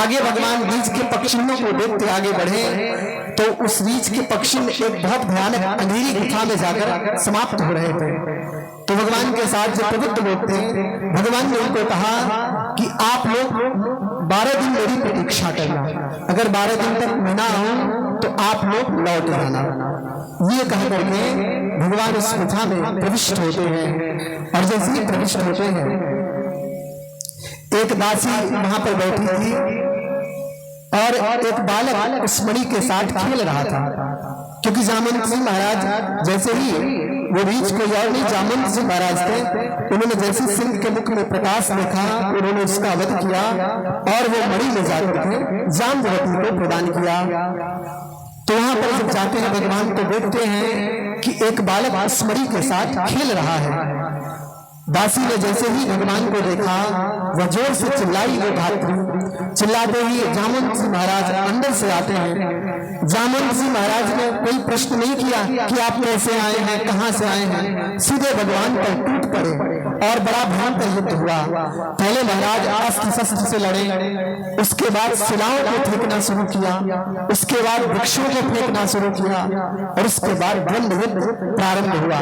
आगे भगवान रीछ के पक्षियों को देखते आगे बढ़े तो उस रीछ के पक्षी एक बहुत भयानक अंधेरी गुफा में जाकर समाप्त हो रहे थे। तो भगवान के साथ जो प्रबुद्ध लोग थे, भगवान ने उनको कहा कि आप लोग 12 दिन मेरी प्रतीक्षा करना, अगर 12 दिन तक मैं ना आऊं तो आप लोग लौट जाना। ये कह करके भगवान उस गुफा में प्रविष्ट होते हैं। और जैसे ही प्रविष्ट होते हैं, एक दासी वहां पर बैठी थी और एक बालक उस मणि के साथ खेल रहा था। क्योंकि जामवंत जी महाराज जैसे ही वो रीछ को और नहीं, जामवंत जी महाराज थे, उन्होंने जैसे सिंह के मुख में प्रकाश देखा उन्होंने उसका वध किया और वो मणि ले जाकर के जाम्बवती को प्रदान किया। तो वहां पर जब जाते हैं भगवान को देखते हैं कि एक बालक उस मणि के साथ खेल रहा है। दासी ने जैसे ही भगवान को देखा, वह जोर से चिल्लाई, वो धात्री। चिल्लाते ही जामवंत जी महाराज अंदर से आते हैं। जामवंत जी महाराज ने कोई प्रश्न नहीं किया कि आप कैसे आए हैं, कहां से आए हैं, सीधे भगवान पर टूट पड़े और बड़ा भयंकर युद्ध हुआ। पहले महाराज अस्त्र शस्त्र से लड़े, उसके बाद शिलाओं को फेंकना शुरू किया, उसके बाद वृक्षों को फेंकना शुरू किया और उसके बाद द्वंद्व युद्ध प्रारंभ हुआ।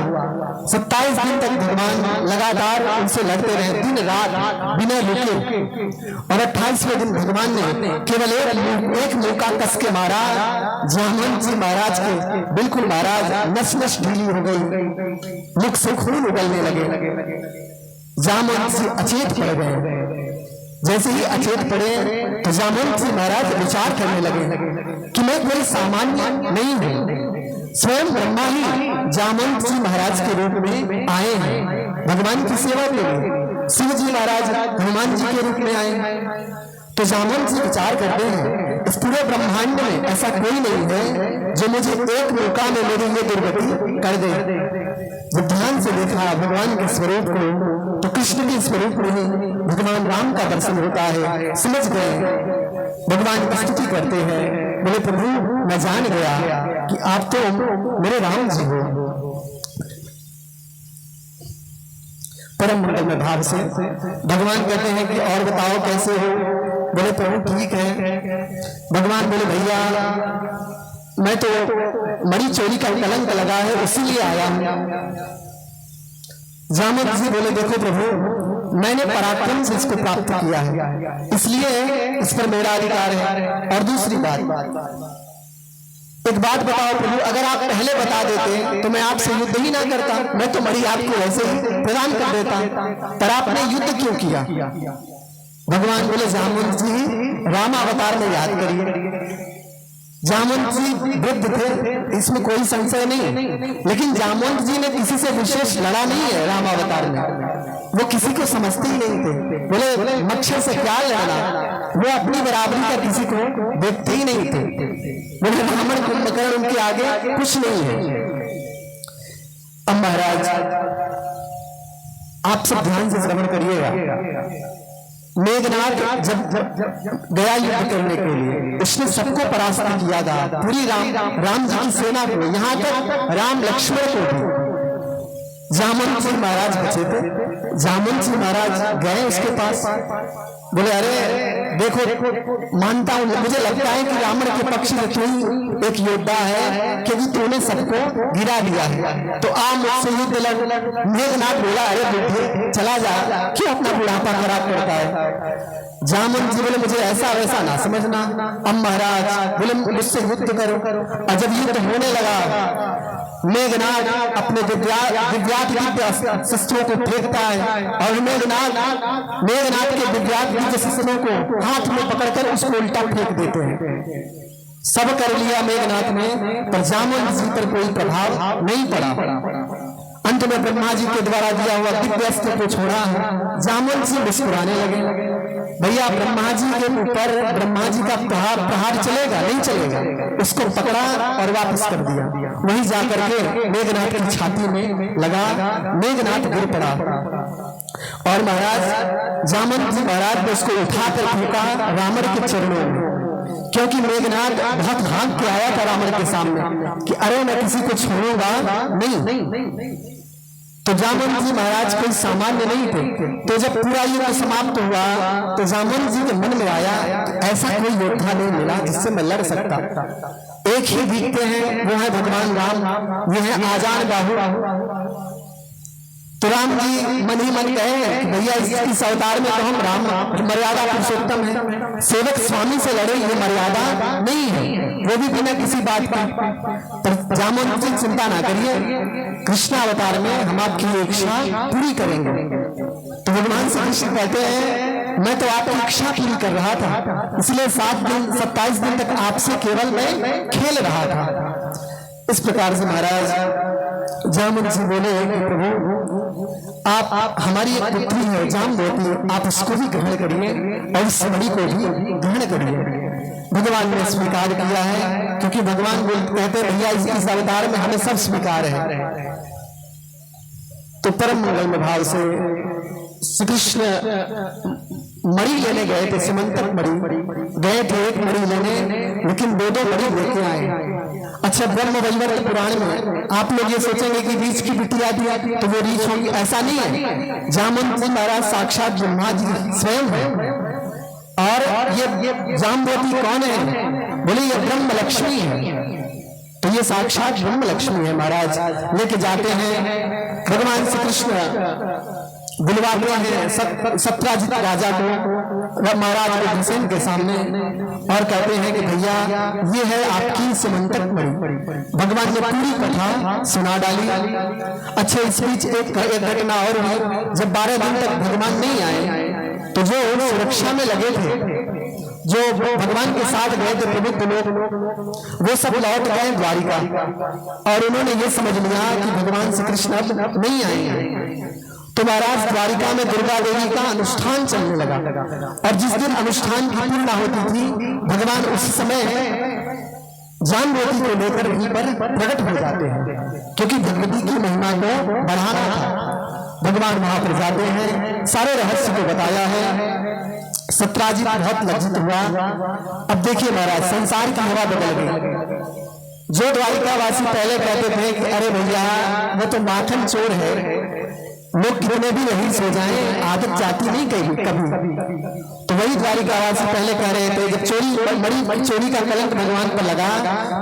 27 दिन तक भगवान लगातार उनसे लड़ते रहे, दिन रात बिना रुके। और 28वें दिन भगवान ने केवल एक मौका कस के मारा। जामवंत जी महाराज के बिल्कुल महाराज नस नस ढीली हो गई, मुख से खून उगलने लगे। जामवंत जी अचेत पड़ गए। जैसे ही अचेत पड़े तो जामवंत जी महाराज विचार करने लगे कि मैं कोई सामान्य नहीं हूँ, स्वयं ब्रह्मा ही जामवंत जी महाराज के रूप में आए हैं भगवान की सेवा के लिए। शिव जी महाराज हनुमान जी के रूप में आए। तो जामवंत जी विचार करते हैं, इस पूरे ब्रह्मांड में ऐसा कोई नहीं है जो मुझे एक मौका में मेरी ये दुर्गति कर दे। जब ध्यान से देखा भगवान के स्वरूप को तो कृष्ण के स्वरूप में ही भगवान राम का दर्शन होता है। समझ गए, भगवान की स्तुति करते हैं, बोले प्रभु मैं जान गया कि आप तो मेरे राम जी हो। परम मंगल में भाव से भगवान कहते हैं कि और बताओ कैसे हो। बोले प्रभु ठीक है। भगवान बोले भैया मैं तो मरी चोरी का कलंक लगा है इसीलिए आया हूं। जामवंत जी बोले देखो प्रभु मैंने पराक्रम से इसको प्राप्त किया है इसलिए इस पर मेरा अधिकार है। और दूसरी बात, एक बात बताओ प्रभु, अगर आप पहले बता देते तो मैं आपसे युद्ध ही ना करता, मैं तो मरी आपको वैसे ही प्रदान कर देता, पर आपने युद्ध क्यों किया? भगवान बोले जामवंत जी रामावतार में याद करिए। जामवंत जी वृद्ध थे, इसमें कोई संशय नहीं, लेकिन जामवंत जी ने किसी से विशेष लड़ा नहीं है रामावतार में। वो किसी को समझते ही नहीं थे। बोले मच्छर से क्या लड़ना, वो अपनी बराबरी का किसी को देखते ही नहीं थे। बोले रावण कुंभकर्ण उनके आगे कुछ नहीं है। अब महाराज आप सब ध्यान से श्रवण करिएगा। मेघनाथ जब गया युद्ध करने के लिए उसने सबको परास्त किया था, पूरी राम जी की सेना को, यहाँ तक राम लक्ष्मण को भी। जामवंत जी महाराज बचे थे। जामवंत जी महाराज गए उसके पास, बोले अरे देखो मानता हूं, मुझे लगता है कि रावण के पक्ष में तू एक योद्धा है क्योंकि तूने सबको गिरा दिया है, तो आ मुझसे युद्ध लड़। मेघनाथ बोला अरे बुढ़े चला जा, क्यों अपना बुढ़ापा खराब करता है? जामवंत जी बोले मुझे ऐसा वैसा ना समझना। अब महाराज बोले मुझसे युद्ध करो। और जब युद्ध होने लगा मेघनाथ अपने दिव्य शस्त्रों को फेंकता है और मेघनाथ के दिव्य शस्त्रों को हाथ में पकड़कर उसको उल्टा फेंक देते हैं। सब कर लिया मेघनाथ ने, पर जामवंत जी पर कोई प्रभाव नहीं पड़ा। अंत में ब्रह्मा जी के द्वारा दिया हुआ दिव्य अस्त्र को छोड़ा। जामवंत जी मुस्कुराने लगे। भैया ब्रह्मा जी के ऊपर ब्रह्मा जी का प्रहार चलेगा नहीं चलेगा, उसको पकड़ा और वापस कर दिया। वहीं जाकर के मेघनाथ की छाती में लगा, मेघनाथ गिर पड़ा और महाराज जामवंत जी महाराज ने उसको उठाकर फेंका रावण के चरणों में, क्योंकि मेघनाथ बहुत भाग के आया था रावण के सामने कि अरे मैं किसी को छोड़ूंगा नहीं। तो जामवंत जी महाराज कोई सामान्य नहीं थे। तो जब पूरा युद्ध समाप्त हुआ तो जामवंत जी के मन में आया ऐसा कोई योद्धा नहीं मिला जिससे मैं लड़ सकता। एक ही दिखते हैं, वो है भगवान राम, वो है आजान बाहु। तो राम जी मन ही मन कहे भैया इस अवतार में तो हम राम मर्यादा पुरुषोत्तम है, सेवक स्वामी से लड़े ये मर्यादा नहीं है, वो भी बिना किसी बात की। पर जामवंत जी चिंता ना करिए, कृष्ण अवतार में हम आपकी इच्छा पूरी करेंगे। तो भगवान श्री कृष्ण कहते हैं मैं तो आपकी इच्छा पूरी कर रहा था, इसलिए 27 दिन तक आपसे केवल मैं खेल रहा था। इस प्रकार से महाराज जामवंत जी बोले कि प्रभु आप हमारी एक पुत्री है जामवती, आप उसको भी ग्रहण करिए और इस मणि को भी ग्रहण करिए। भगवान ने स्वीकार किया है, क्योंकि भगवान कहते भैया इस अवतार में हमें सब स्वीकार है। तो परम मंगल में भाव से श्री कृष्ण मणि लेने गए थे, सिमंतक मणि गए थे एक मणि लेने, लेकिन दो मणि लेके आए। अच्छा ब्रह्म वैवर्त पुराण में आप लोग ये सोचेंगे कि रीछ की बिटिया दिया तो वो रीछ होगी, ऐसा नहीं है। जामवंत जी महाराज साक्षात ब्रह्मा जी स्वयं है। और ये जामवती कौन है? बोले ये ब्रह्म लक्ष्मी है। तो ये साक्षात ब्रह्म लक्ष्मी है। महाराज लेके जाते हैं, भगवान श्री कृष्ण बुलवाते हैं सत्राजित राजा को महाराज भीषण के सामने और कहते हैं कि भैया ये है आपकी सिमंतक मणि। भगवान ने पूरी कथा सुना डाली। अच्छा इस बीच एक घटना और हुई। जब 12 दिन तक भगवान नहीं आए तो जो सुरक्षा में लगे थे, जो भगवान के साथ गए थे प्रबुद्ध लोग, वो सब लौट गए द्वारिका और उन्होंने ये समझ लिया कि भगवान श्री कृष्ण अब नहीं आएंगे। तो महाराज द्वारिका में दुर्गा देवी का अनुष्ठान चलने लगा और जिस दिन अनुष्ठान की पूर्णा होती थी भगवान उस समय जामवती को लेकर वहीं पर प्रकट हो जाते हैं, क्योंकि भगवती की महिमा को बढ़ाना था। भगवान वहां पर जाते हैं, सारे रहस्य को बताया है। सत्राजित बहुत लज्जित हुआ। अब देखिए महाराज, संसार की हवा बदल गई। जो द्वारिकावासी पहले कहते थे कि अरे भैया वो तो माखन चोर है, लोग कितने भी रहीस हो जाएं, आदत जाती नहीं कभी। तो वही द्वारिकावासी पहले कह रहे थे, जब चोरी चोरी का कलंक भगवान पर लगा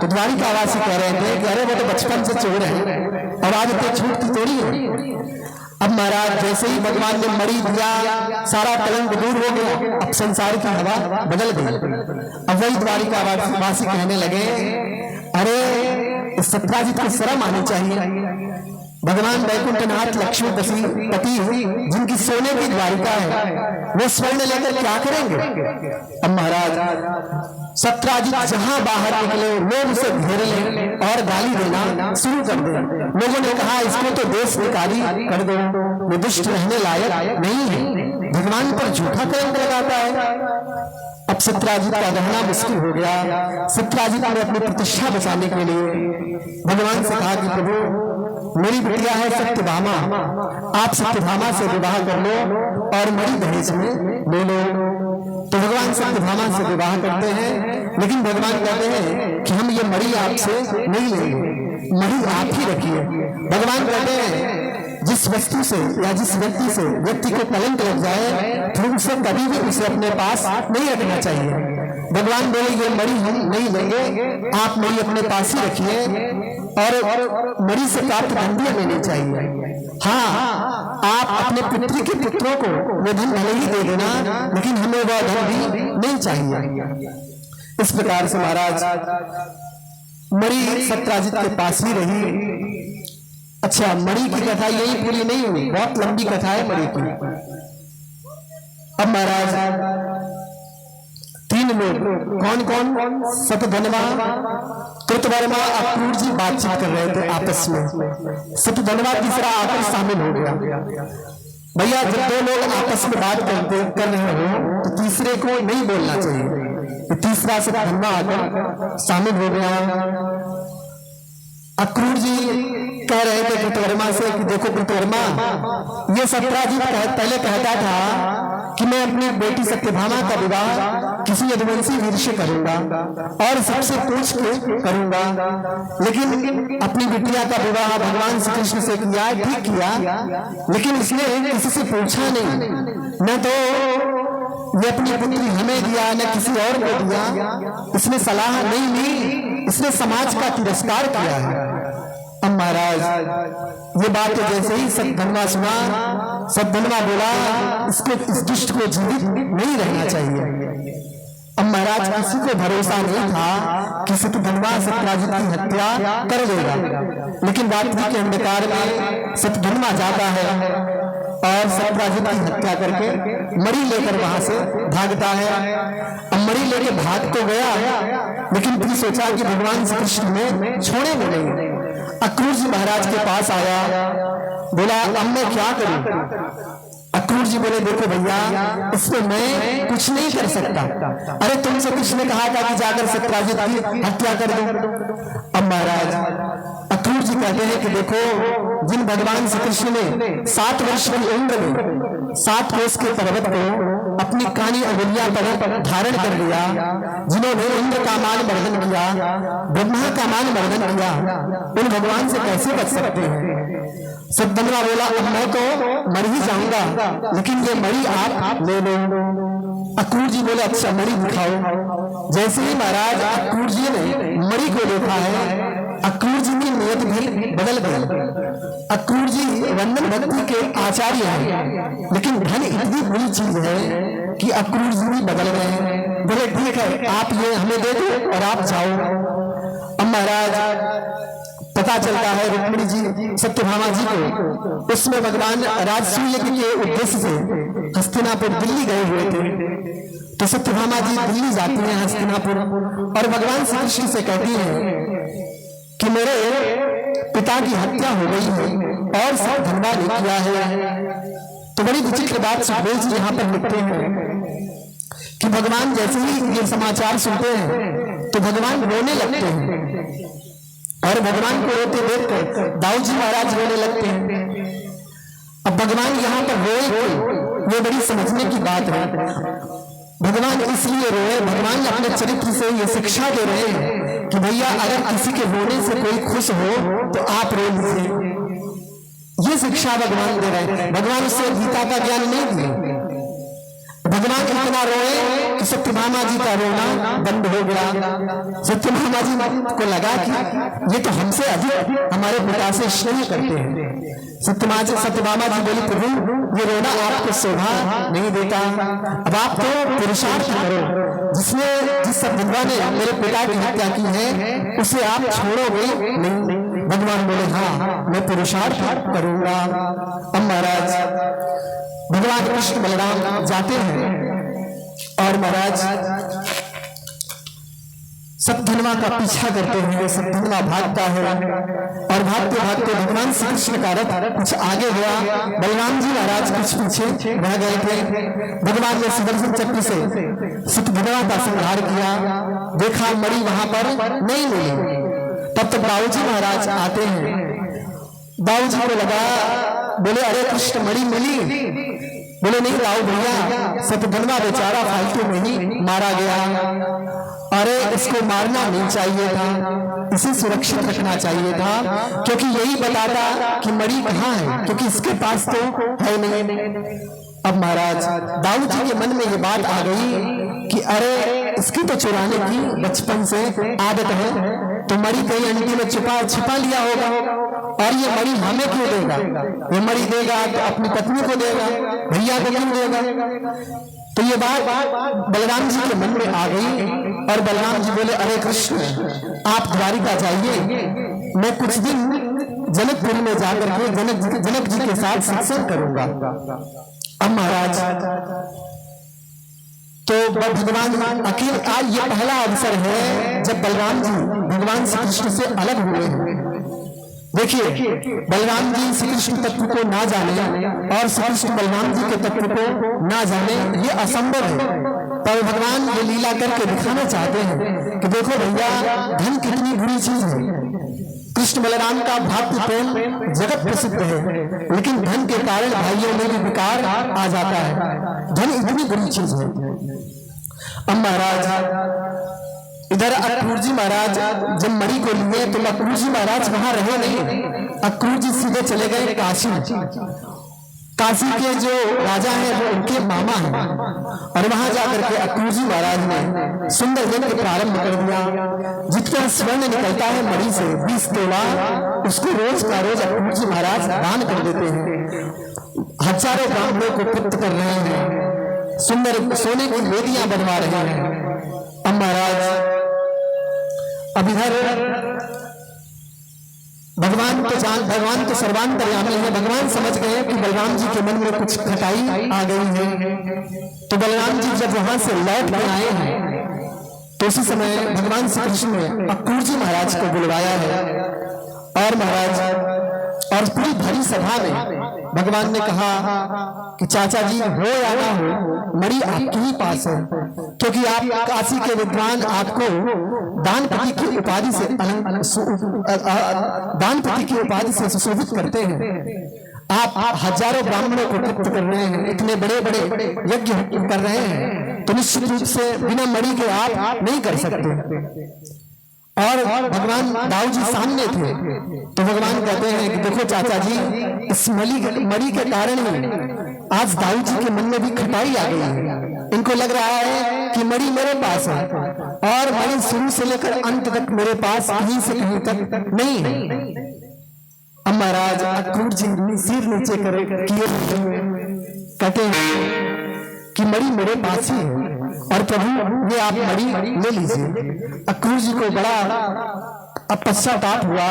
तो द्वारिकावासी कह रहे थे कि अरे वो तो बचपन से चोर है और आदतें छूटती थोड़ी है। अब महाराज जैसे ही भगवान ने मणि दिया, सारा कलंक दूर हो गया। अब संसार की हवा बदल गई। अब वही द्वारिकावासी कहने लगे, अरे सत्राजित को शर्म आनी चाहिए। भगवान वैकुंठनाथ लक्ष्मीपति जिनकी सोने की द्वारिका है, वो स्वर्ण लेकर क्या करेंगे। अब महाराज सत्राजित जहां बाहर निकले लोग उसे घेर लें और गाली देना शुरू कर दे। लोगों ने कहा इसको तो देश निकाली कर दो, वो दुष्ट रहने लायक नहीं है, भगवान पर झूठा कलंक लगाता है। अब सत्राजित का रहना मुश्किल हो गया। सत्राजित ने अपनी प्रतिष्ठा बचाने के लिए भगवान से कहा कि प्रभु मेरी बिटिया है सत्यभामा, आप सत्यभामा से विवाह कर लो और मणि दहेज में ले लो। तो भगवान सत्यभामा से विवाह करते हैं, लेकिन भगवान कहते हैं कि हम ये मणि आपसे नहीं लेंगे, मणि आप ही रखिए। भगवान कहते हैं जिस वस्तु से या जिस व्यक्ति को कलंक लग जाए फिर उसे कभी भी उसे अपने पास नहीं रखना चाहिए। भगवान बोले ये मणि हम नहीं लेंगे, आप मणि अपने पास ही रखिए और मणि से प्राप्त धन भी लेनी चाहिए। हाँ, आप अपने पुत्री के पुत्रों को वो धन भले ही दे देना, लेकिन हमें वह धन भी नहीं चाहिए। इस प्रकार से महाराज मणि सत्राजित के पास ही रही। अच्छा, मणि की कथा यही पूरी नहीं हुई, बहुत लंबी कथा है मणि की। अब महाराज तीन लोग, कौन कौन, सतधनवा, कृतवर्मा, अक्रूर जी बातचीत कर रहे थे आपस में। सतधनवा तीसरा आकर शामिल हो गया। भैया जब दो लोग आपस में बात कर रहे हो तो तीसरे को नहीं बोलना चाहिए। तीसरा सतधनवा आकर शामिल हो गया। अक्रूर जी कह रहे थे कृतवर्मा से कि देखो कृतवर्मा, ये सत्राजित पहले कहता था कि मैं अपनी बेटी सत्यभामा का विवाह किसी यदुवंशी वीर से करूंगा और सबसे पूछ के करूंगा, लेकिन अपनी बिटिया का विवाह भगवान श्री कृष्ण से किया, ठीक किया, लेकिन इसने किसी से पूछा नहीं। न तो ये अपनी पुत्री हमें दिया न किसी और को दिया, इसने सलाह नहीं ली, इसने समाज का तिरस्कार किया है। अब महाराज ये बात तो जैसे ही सतधनवा सुना, सतधनवा बोला इसको, इस दुष्ट को जीवित नहीं रहना चाहिए। अब महाराज किसी को भरोसा नहीं था कि सतधनवा सत्राजित की हत्या कर देगा, लेकिन रात्रि के अंधकार में सतधनवा जाता है और सत्राजित की हत्या करके मणि लेकर वहां से भागता है। अब मणि लेके भाग तो गया, लेकिन फिर सोचा कि भगवान श्री कृष्ण में छोड़ेंगे नहीं। अक्रूर जी महाराज के पास आया, बोला अब मैं क्या करूं। अक्रूर जी बोले देखो भैया इसमें मैं कुछ नहीं कर सकता। अरे तुमसे किसने कहा था कि जाकर सत्राजित की हत्या कर दो। अब महाराज अक्रूर जी कहते हैं कि देखो जिन भगवान श्री कृष्ण ने 7 वर्ष की उम्र में 7 कोस के पर्वत को अपनी कानी अंगुलियां पर धारण कर लिया, जिन्होंने इंद्र का मान मर्दन किया, ब्रह्मा का मान मर्दन किया, उन भगवान से कैसे बच सकते हैं। सतधनवा बोला अब मैं तो मर ही जाऊंगा, लेकिन ये मणि आप ले लो। अक्रूर जी बोले अच्छा मणि दिखाओ। जैसे ही महाराज अक्रूर जी ने मणि को देखा है, अक्रूर जी की नियत भी बदल गई। अक्रूर जी वंदन भक्ति के आचार्य हैं, लेकिन धन इतनी बुरी चीज है कि अक्रूर जी भी बदल गए हैं। बोले ठीक है आप ये हमें दे दो और आप जाओ। अब महाराज पता चलता है रुक्मिणी जी सत्यभामा जी को उसमें भगवान राजसूय के उद्देश्य से हस्तिनापुर दिल्ली गए हुए थे। तो सत्यभामा जी दिल्ली जाती हैं हस्तिनापुर और भगवान श्री कृष्ण से कहती हैं कि मेरे पिता की हत्या हो गई है और सब धनवा ने किया है। तो बड़ी विचित्र बात सुखदेव जी यहाँ पर लिखते हैं कि भगवान जैसे ही ये समाचार सुनते हैं तो भगवान रोने लगते हैं और भगवान को रोते देखकर दाऊ जी महाराज रोने लगते हैं। अब भगवान यहाँ पर रोए ये बड़ी समझने की बात है। भगवान इसलिए रोए, भगवान अपने चरित्र से ये शिक्षा दे रहे हैं कि भैया अगर किसी के रोने से कोई खुश हो तो आप रो लीजिए। ये शिक्षा भगवान दे रहे हैं। भगवान उससे गीता का ज्ञान नहीं दिए। भगवान इतना रोए कि सत्यभामा जी का रोना बंद हो गया। सत्यभामा जी को लगा कि ये तो हमसे अधिक हमारे पिता से स्नेह करते हैं। सत्यभामा जी बोली, प्रभु ये रोना आपको शोभा नहीं देता, अब आप तो पुरुषार्थ करो। जिस विधवा ने मेरे पिता की हत्या की है उसे आप छोड़ोगे नहीं। भगवान बोले, हाँ मैं पुरुषार्थ करूंगा। अब महाराज भगवान कृष्ण बलराम जाते हैं और महाराज सतधनवा का पीछा करते हुए सतधनवा भागता है और भागते भागते भगवान श्री कृष्ण का रथ कुछ आगे गया, बलराम जी महाराज कुछ पीछे रह गए थे। भगवान ने सुदर्शन चक्र से सतधनवा का संहार किया, देखा मणि वहां पर नहीं मिली। तब तक बाबू जी महाराज आते हैं। बाबू जी को लगा, बोले अरे कृष्ण मणि मिली? बोले नहीं राव भैया, सतधनवा बेचारा फालतू में ही मारा गया। अरे इसको मारना नहीं चाहिए था, इसे सुरक्षित रखना चाहिए था, क्योंकि यही बताता कि मणि कहाँ है, क्योंकि इसके पास तो है नहीं। अब महाराज दाऊ जी के मन में ये बात आ गई कि अरे इसकी तो चुराने की बचपन से आदत है, तो मणि कहीं अंटी में छिपा लिया होगा और ये मणि हमें क्यों देगा? ये मणि देगा तो अपनी पत्नी को देगा, भैया को क्यों देगा? तो ये बात बलराम जी के मन में आ गई और बलराम जी बोले, अरे कृष्ण आप द्वारिका जाइए, मैं कुछ दिन जनकपुरी में जाकर के जनक जी के साथ सत्संग करूंगा। अब महाराज तो भगवान अकेले आज ये पहला अवसर है जब बलराम जी भगवान श्री कृष्ण से अलग हुए हैं। देखिए बलराम जी श्री कृष्ण तत्व को ना जाने और श्री कृष्ण बलराम जी के तत्व को ना जाने ये असंभव है, पर भगवान ये लीला करके दिखाना चाहते हैं कि देखो भैया धन कितनी बुरी चीज है। कृष्ण बलराम का भक्त प्रेम जगत प्रसिद्ध है, लेकिन धन के कारण भाइयों में भी विकार आ जाता है। धन इतनी बुरी चीज है। अब महाराज इधर अक्रूर जी महाराज जब मणि को लिए तो अक्रूर जी महाराज वहां रहे नहीं, अक्रूर जी सीधे चले गए काशी। काशी के जो राजा हैं वो उनके मामा हैं और वहां जाकर के अक्रूर जी महाराज ने सुंदर यज्ञ प्रारंभ कर दिया। जितना स्वर्ण निकलता है मणि से 20 तोला, उसको रोज का रोज अक्रूर जी महाराज दान कर देते हैं। हजारों ब्राह्मणों को तृप्त कर रहे हैं, सुंदर सोने की वेदियां बनवा रहे हैं। अब महाराज अब इधर भगवान तो सर्वांतर्यामी है। भगवान समझ गए कि बलराम जी के मन में कुछ खटाई आ गई है, तो बलराम जी जब वहां से लौट कर आए हैं तो उसी समय भगवान श्री कृष्ण ने अक्रूर जी महाराज को बुलवाया है और महाराज और पूरी भरी सभा में भगवान ने कहा कि चाचा जी हो या ना हो मणि आपके ही पास है, क्योंकि आप काशी के विद्वान, आपको दानपति की उपाधि से दानपति की उपाधि से सुशोभित करते हैं। आप हजारों ब्राह्मणों को तृप्त कर रहे हैं, इतने बड़े बड़े यज्ञ कर रहे हैं, तो निश्चित रूप से बिना मणि के आप नहीं कर सकते। और भगवान दाऊ जी सामने थे तो भगवान कहते हैं कि देखो चाचा जी, इस मणि के कारण ही आज दाऊ जी के मन में भी खटाई आ गई है। इनको लग रहा है कि मणि मेरे पास है और मणि शुरू से लेकर अंत तक मेरे पास कहीं से कहीं तक नहीं है। अब महाराज अक्रूर जी सिर नीचे किए कहते हैं कि मणि मेरे पास ही है और प्रभु ये आप मणि ले लीजिए। अक्रूर जी को बड़ा अब पश्चाताप हुआ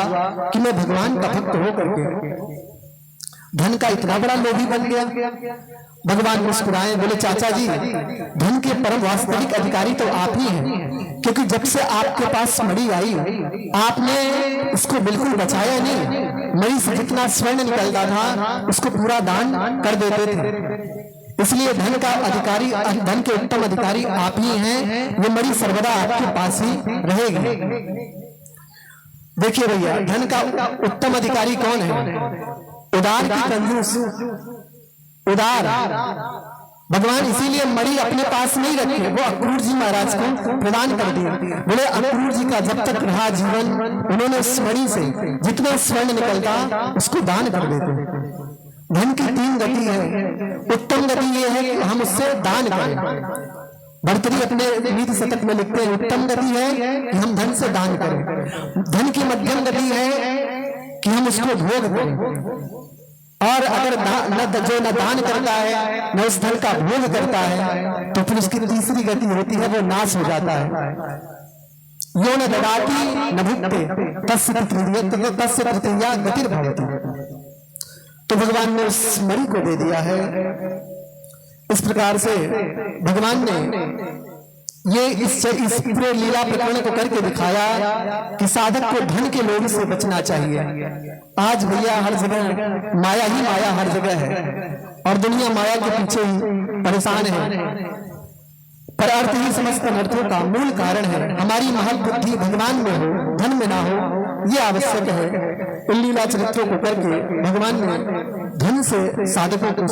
कि मैं भगवान का भक्त होकर के धन का इतना बड़ा लोभी बन गया। भगवान मुस्कुराए, बोले चाचा जी, धन के परम वास्तविक अधिकारी तो आप ही हैं, क्योंकि जब से आपके पास मणि आई आपने इसको बिल्कुल बचाया नहीं। मणि से जितना स्वर्ण निकलता था उसको पूरा दान कर देते थे। इसलिए धन का अधिकारी, धन के उत्तम अधिकारी आप ही हैं। ये मणि सर्वदा आपके पास ही रहेगी। देखिए भैया, धन का उत्तम अधिकारी कौन है? उदार की कंजूस, उदार। भगवान इसीलिए मणि अपने पास नहीं रखे, वो अक्रूर जी महाराज को प्रदान कर दिए। बोले अक्रूर जी का जब तक रहा जीवन, उन्होंने इस मणि से जितना स्वर्ण निकलता उसको दान कर देते। धन की तीन गति है। उत्तम गति ये है कि हम उससे दान करें। भर्तृहरि अपने नीति शतक में लिखते हैं, उत्तम गति है कि हम धन से दान करें। धन की मध्यम गति है कि हम उसको भोग करें, और अगर जो न दान करता है न उस धन का भोग करता है तो फिर उसकी तीसरी गति होती है, वो नाश हो जाता है। यो न ददाति न भुक्ते तस्य तृतीया गतिर्भवति। तो भगवान ने उस मणि को दे दिया है। इस प्रकार से भगवान ने ये इस पूरे लीला प्रकरण को करके दिखाया कि साधक को धन के लोभ से बचना चाहिए। आज भैया हर जगह माया ही माया हर जगह है, और दुनिया माया के पीछे ही परेशान है। पर अर्थ ही समस्त अनर्थों का मूल कारण है। हमारी महल बुद्धि भगवान में हो, धन में ना हो, ये आवश्यक है। इन लीला चरित्रों को करके भगवान ने धन से साधकों को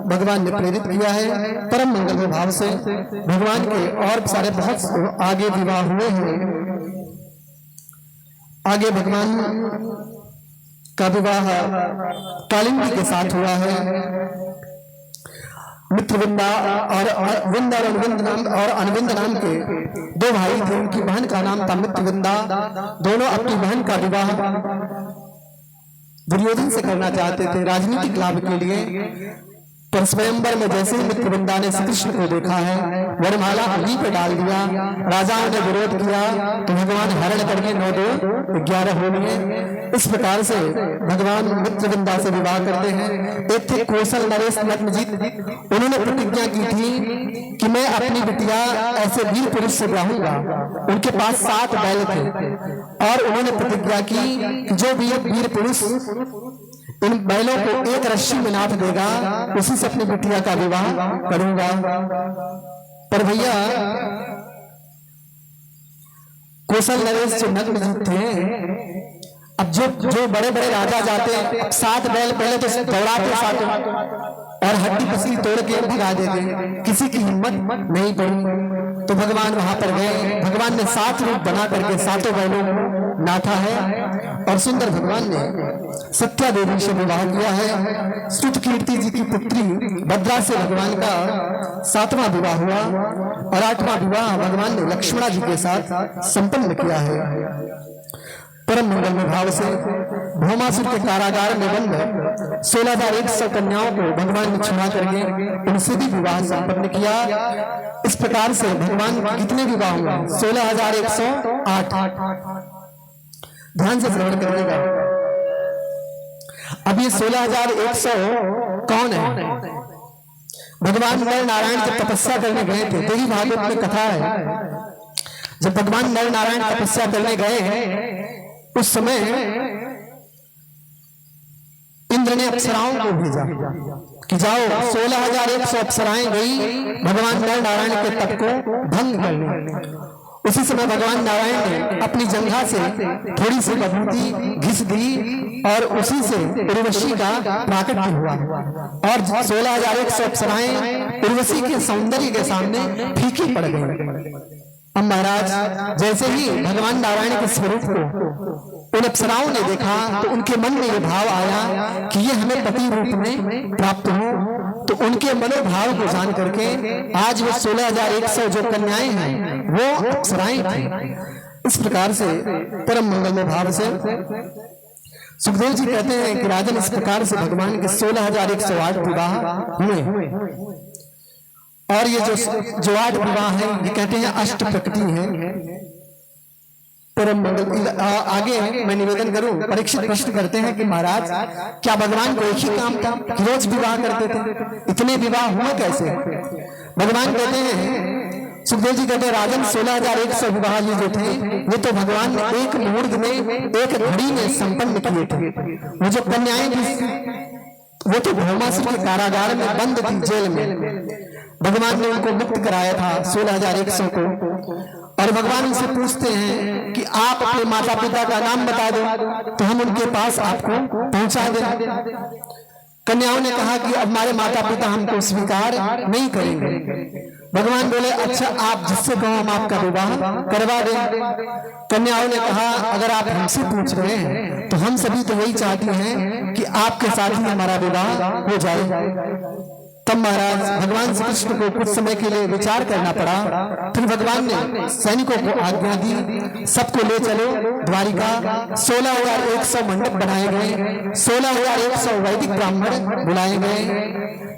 भगवान ने प्रेरित किया है। परम मंगल भाव से भगवान के और सारे बहुत आगे विवाह हुए हैं। आगे भगवान का विवाह कालिंदी के साथ हुआ है। मित्रविंदा और विंदा और अनविंद नाम और अनविंद नाम के दो भाई थे। उनकी बहन का नाम था मित्रविंदा। दोनों अपनी बहन का विवाह दुर्योधन से करना चाहते थे राजनीतिक लाभ के लिए। पर स्वयंवर में जैसे ही मित्रविंदा ने श्री कृष्ण को देखा है, वरमाला उन्हीं पे डाल दिया। राजाओं ने विरोध किया तो भगवान हरण करके 9-2-11 हो गए। इस प्रकार से भगवान मित्रविंदा से विवाह करते हैं। एक थे कौशल नरेश नग्नजीत, उन्होंने प्रतिज्ञा की थी कि मैं अपनी बिटिया ऐसे वीर पुरुष से ब्याहूंगा। उनके पास 7 बैल थे और उन्होंने प्रतिज्ञा की कि जो भी वीर पुरुष इन बैलों को एक रस्सी में नाप देगा उसी से अपनी बिटिया का विवाह करूंगा। पर भैया कौशल नरेश जो नग्नजीत थे, अब जो बड़े बड़े राजा जाते हैं, अब 7 बैल पहले तो दौड़ाते साथों और हड्डी पसली तोड़ के भगा देते, किसी की हिम्मत नहीं पड़ी। तो भगवान वहां पर गए। भगवान ने 7 रूप बना करके 7 बैलों को नाथा है और सुंदर भगवान ने सत्या देवी से विवाह किया है। स्तुत कीर्ति जी की पुत्री भद्रा से भगवान का 7वां विवाह हुआ और 8वां विवाह भगवान ने लक्ष्मणा जी के साथ संपन्न किया है। परम मंगल भाव से भौमासुर के कारागार में बंद 16,100 कन्याओं को भगवान ने छुड़ा करके उनसे भी विवाह संपन्न किया। इस प्रकार से भगवान कितने विवाह हुए? 16,108। ध्यान से श्रवण करिएगा। अब ये 16,100 कौन है? भगवान नर नारायण जब तपस्या करने गए थे, देवी भागवत में कथा है, जब भगवान नर नारायण तपस्या करने गए उस समय इंद्र ने अप्सराओं को भेजा कि जाओ 16,100 अप्सराएं गई भगवान नर नारायण के तप को भंग करने। उसी समय भगवान नारायण ने अपनी जंघा से थोड़ी सी विभूति घिस दी और उसी से उर्वशी का प्राकट्य हुआ और 16,100 अप्सराएं उर्वशी के सौंदर्य के सामने फीकी पड़ गई। अब महाराज जैसे ही भगवान नारायण के स्वरूप को उन अप्सराओं ने देखा तो उनके मन में यह भाव आया कि ये हमें पति रूप में प्राप्त हो। तो उनके मनोभाव को जान करके आज वो 16,100 जो कन्याएं हैं वो अप्सराएं थी। इस प्रकार से परम मंगलमय भाव से सुखदेव जी कहते हैं कि राजन इस प्रकार से भगवान के 16,108 विवाह हुए। और ये जो 8 विवाह हैं ये कहते हैं अष्ट प्रकटी है। परम मंगल। आगे मैं निवेदन करूं, परीक्षित प्रश्न करते हैं कि महाराज क्या भगवान को एक ही काम था कि रोज विवाह करते थे, इतने विवाह हुए कैसे? भगवान कहते हैं, सुखदेव जी कहते हैं, राजन 16,100 विवाह ये जो थे ये तो भगवान ने एक मुहूर्त में, एक घड़ी में संपन्न किए थे। वो जो कन्याएं थी वो तो भौमासुर के कारागार में बंद थी, जेल में। भगवान ने उनको मुक्त कराया था 16,100 को। और भगवान उनसे पूछते हैं कि आप अपने माता पिता का नाम बता दो तो हम उनके पास आपको पहुंचा दें। कन्याओं ने कहा कि अब हमारे माता पिता हमको स्वीकार नहीं करेंगे। भगवान बोले, अच्छा आप जिससे कहो हम आपका विवाह करवा दें। कन्याओं ने कहा, अगर आप हमसे पूछ रहे हैं तो हम सभी तो यही चाहते हैं कि आपके साथ ही हमारा विवाह हो जाए। तब महाराज भगवान श्री कृष्ण को कुछ समय के लिए विचार करना पड़ा। फिर भगवान ने सैनिकों को आज्ञा दी, सबको ले चलो द्वारिका। 16,100 मंडप बनाए गए, 16,100 वैदिक ब्राह्मण बुलाए गए।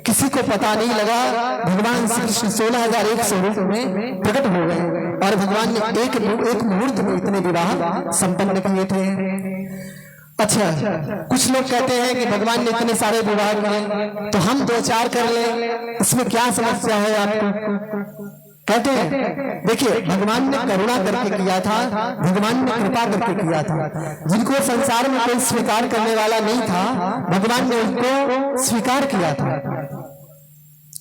किसी को पता नहीं लगा, भगवान श्री कृष्ण 16,100 रूप में प्रकट हो गए और भगवान ने एक मुहूर्त में इतने विवाह संपन्न किए थे। अच्छा, कुछ लोग कहते हैं कि भगवान ने इतने सारे विवाह किए तो हम 2-4 कर लें, इसमें क्या समस्या है आपको? कहते हैं, देखिए भगवान ने करुणा करके किया था, भगवान ने कृपा करके किया था। जिनको संसार में कोई स्वीकार करने वाला नहीं था, भगवान ने उनको स्वीकार किया था।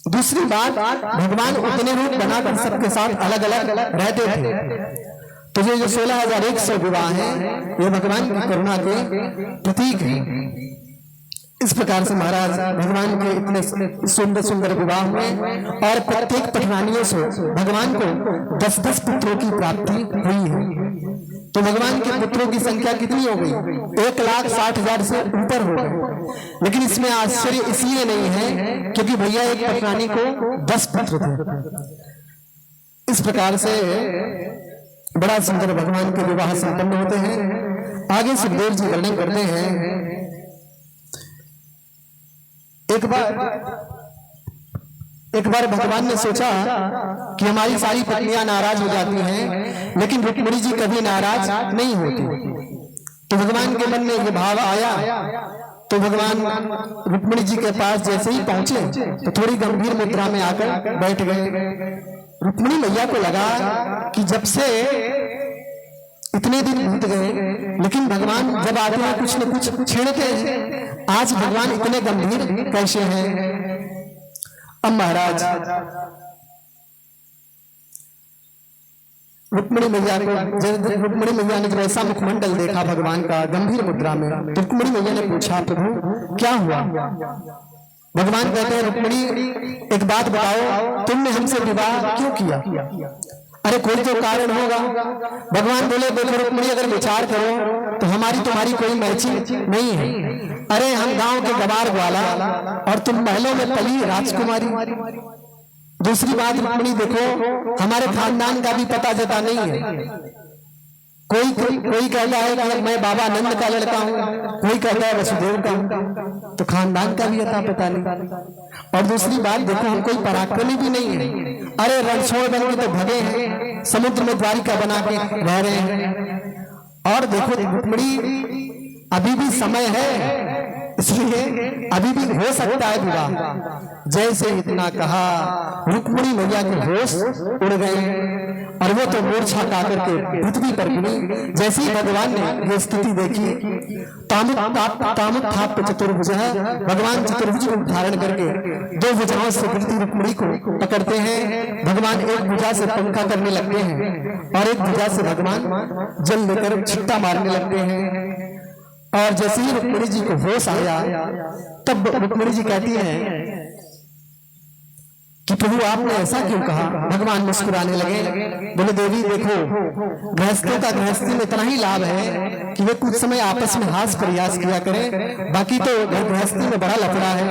दूसरी बात, भगवान उतने रूप बनाकर सबके साथ अलग अलग रहते थे। तो ये जो 16,100 विवाह हैं ये भगवान की करुणा के प्रतीक हैं। इस प्रकार से महाराज भगवान के इतने सुंदर सुंदर विवाह हुए और प्रत्येक पटरानियों से भगवान को 10-10 पुत्रों की प्राप्ति हुई है। तो भगवान के पुत्रों की संख्या कितनी हो गई? 1,60,000 से ऊपर हो गई। लेकिन इसमें आश्चर्य इसलिए नहीं है क्योंकि भैया एक पटरानी को 10 पुत्र थे। इस प्रकार से बड़ा सुंदर भगवान के विवाह संपन्न होते हैं। आगे सुखदेव जी वर्णन करते हैं, एक बार भगवान ने सोचा कि हमारी सारी पत्नियां नाराज हो जाती हैं लेकिन रुक्मिणी जी कभी नाराज नहीं होती। तो भगवान के मन में ये भाव आया तो भगवान रुक्मिणी जी के पास जैसे ही पहुंचे तो थोड़ी गंभीर मुद्रा में आकर बैठ गए। रुक्मिणी मैया को लगा कि जब से इतने दिन बीत गए लेकिन भगवान जब आते हैं कुछ न कुछ छेड़ते हैं, आज भगवान इतने गंभीर कैसे हैं? अब महाराज रुक्मिणी मैया ने जब ऐसा मुखमंडल देखा भगवान का गंभीर मुद्रा में, तो रुक्मिणी मैया ने पूछा, प्रभु क्या हुआ? भगवान कहते हैं, रुक्मिणी एक बात बताओ, तुमने हमसे विवाह क्यों किया? अरे कोई तो कारण होगा। भगवान बोले, देखो रुक्मिणी अगर विचार करो तो हमारी तुम्हारी कोई मैचिंग नहीं है। अरे हम गांव के गवार ग्वाला और तुम महलों में पली राजकुमारी। दूसरी बात रुक्मिणी देखो, हमारे खानदान का भी पता जता नहीं है। कोई कहता है कि मैं बाबा नंद का लड़का हूँ, कोई कहता है वसुदेव का हूँ, तो खानदान का भी अता पता नहीं। और दूसरी बात देखो, हम कोई पराक्रमी भी नहीं है। अरे रणछोड़ बन के तो भगे हैं, समुद्र में द्वारिका बना के रह रहे हैं। और देखो रुक्मिणी अभी भी समय है, इसलिए अभी भी हो सकता है विवाह। जैसे इतना कहा रुक्मिणी मैया के होश उड़ गए और वो तो मूर्छा खा करके पृथ्वी पर गिरी। जैसे ही भगवान ने ये स्थिति देखी, तामुत्थाप्य चतुर्भुज, भगवान चतुर्भुज को धारण करके 2 भुजाओं से गिरती रुक्मिणी को पकड़ते हैं। भगवान एक भुजा से पंखा करने लगते हैं और एक भुजा से भगवान जल लेकर छिट्टा मारने लगते हैं। और जैसे ही रुक्मिणी जी को होश आया तब रुक्मिणी जी कहती हैं कि प्रभु आपने ऐसा क्यों कहा? भगवान मुस्कुराने लगे, बोले देवी देखो, गृहस्थों का गृहस्थी में इतना ही लाभ है कि वे कुछ समय आपस में हास प्रयास किया करें, बाकी तो गृहस्थी में बड़ा लफड़ा है।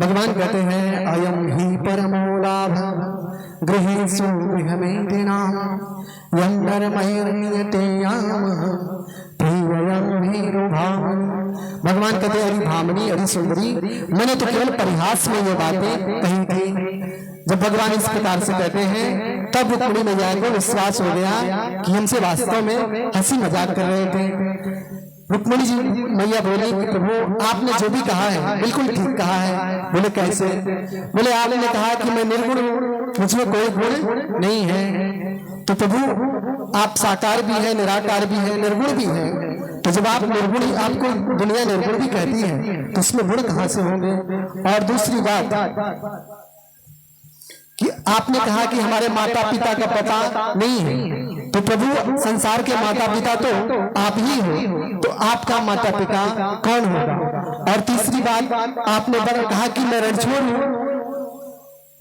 भगवान कहते हैं, अयम ही परमो लाभ गृहेषु गृहमेधिनां यं नरमैर्नियते यामः भगवान कहते अरि भामनी अरि सुंदरी, मैंने तो केवल परिहास में ये बातें कही थी। जब भगवान इस प्रकार से कहते हैं तब रुक्मिणी मैया को विश्वास हो गया कि हमसे वास्तव में हंसी मजाक कर रहे थे। रुक्मिणी जी मैया बोली कि प्रभु आपने जो भी कहा है बिल्कुल ठीक कहा है। बोले कैसे? बोले आपने कहा कि मैं निर्गुण हूँ, मुझमें कोई गुण नहीं है। तो प्रभु आप साकार भी है, निराकार भी है, निर्गुण भी है। तो जब आप निर्गुण, आपको दुनिया निर्गुण भी कहती है तो उसमें गुण कहाँ से होंगे? और दूसरी बात कि आपने कहा कि हमारे माता पिता का पता नहीं है, तो प्रभु संसार के माता पिता तो आप ही हो, तो आपका माता पिता कौन होगा? और तीसरी बात आपने कहा कि मैं रणछोड़ हूं,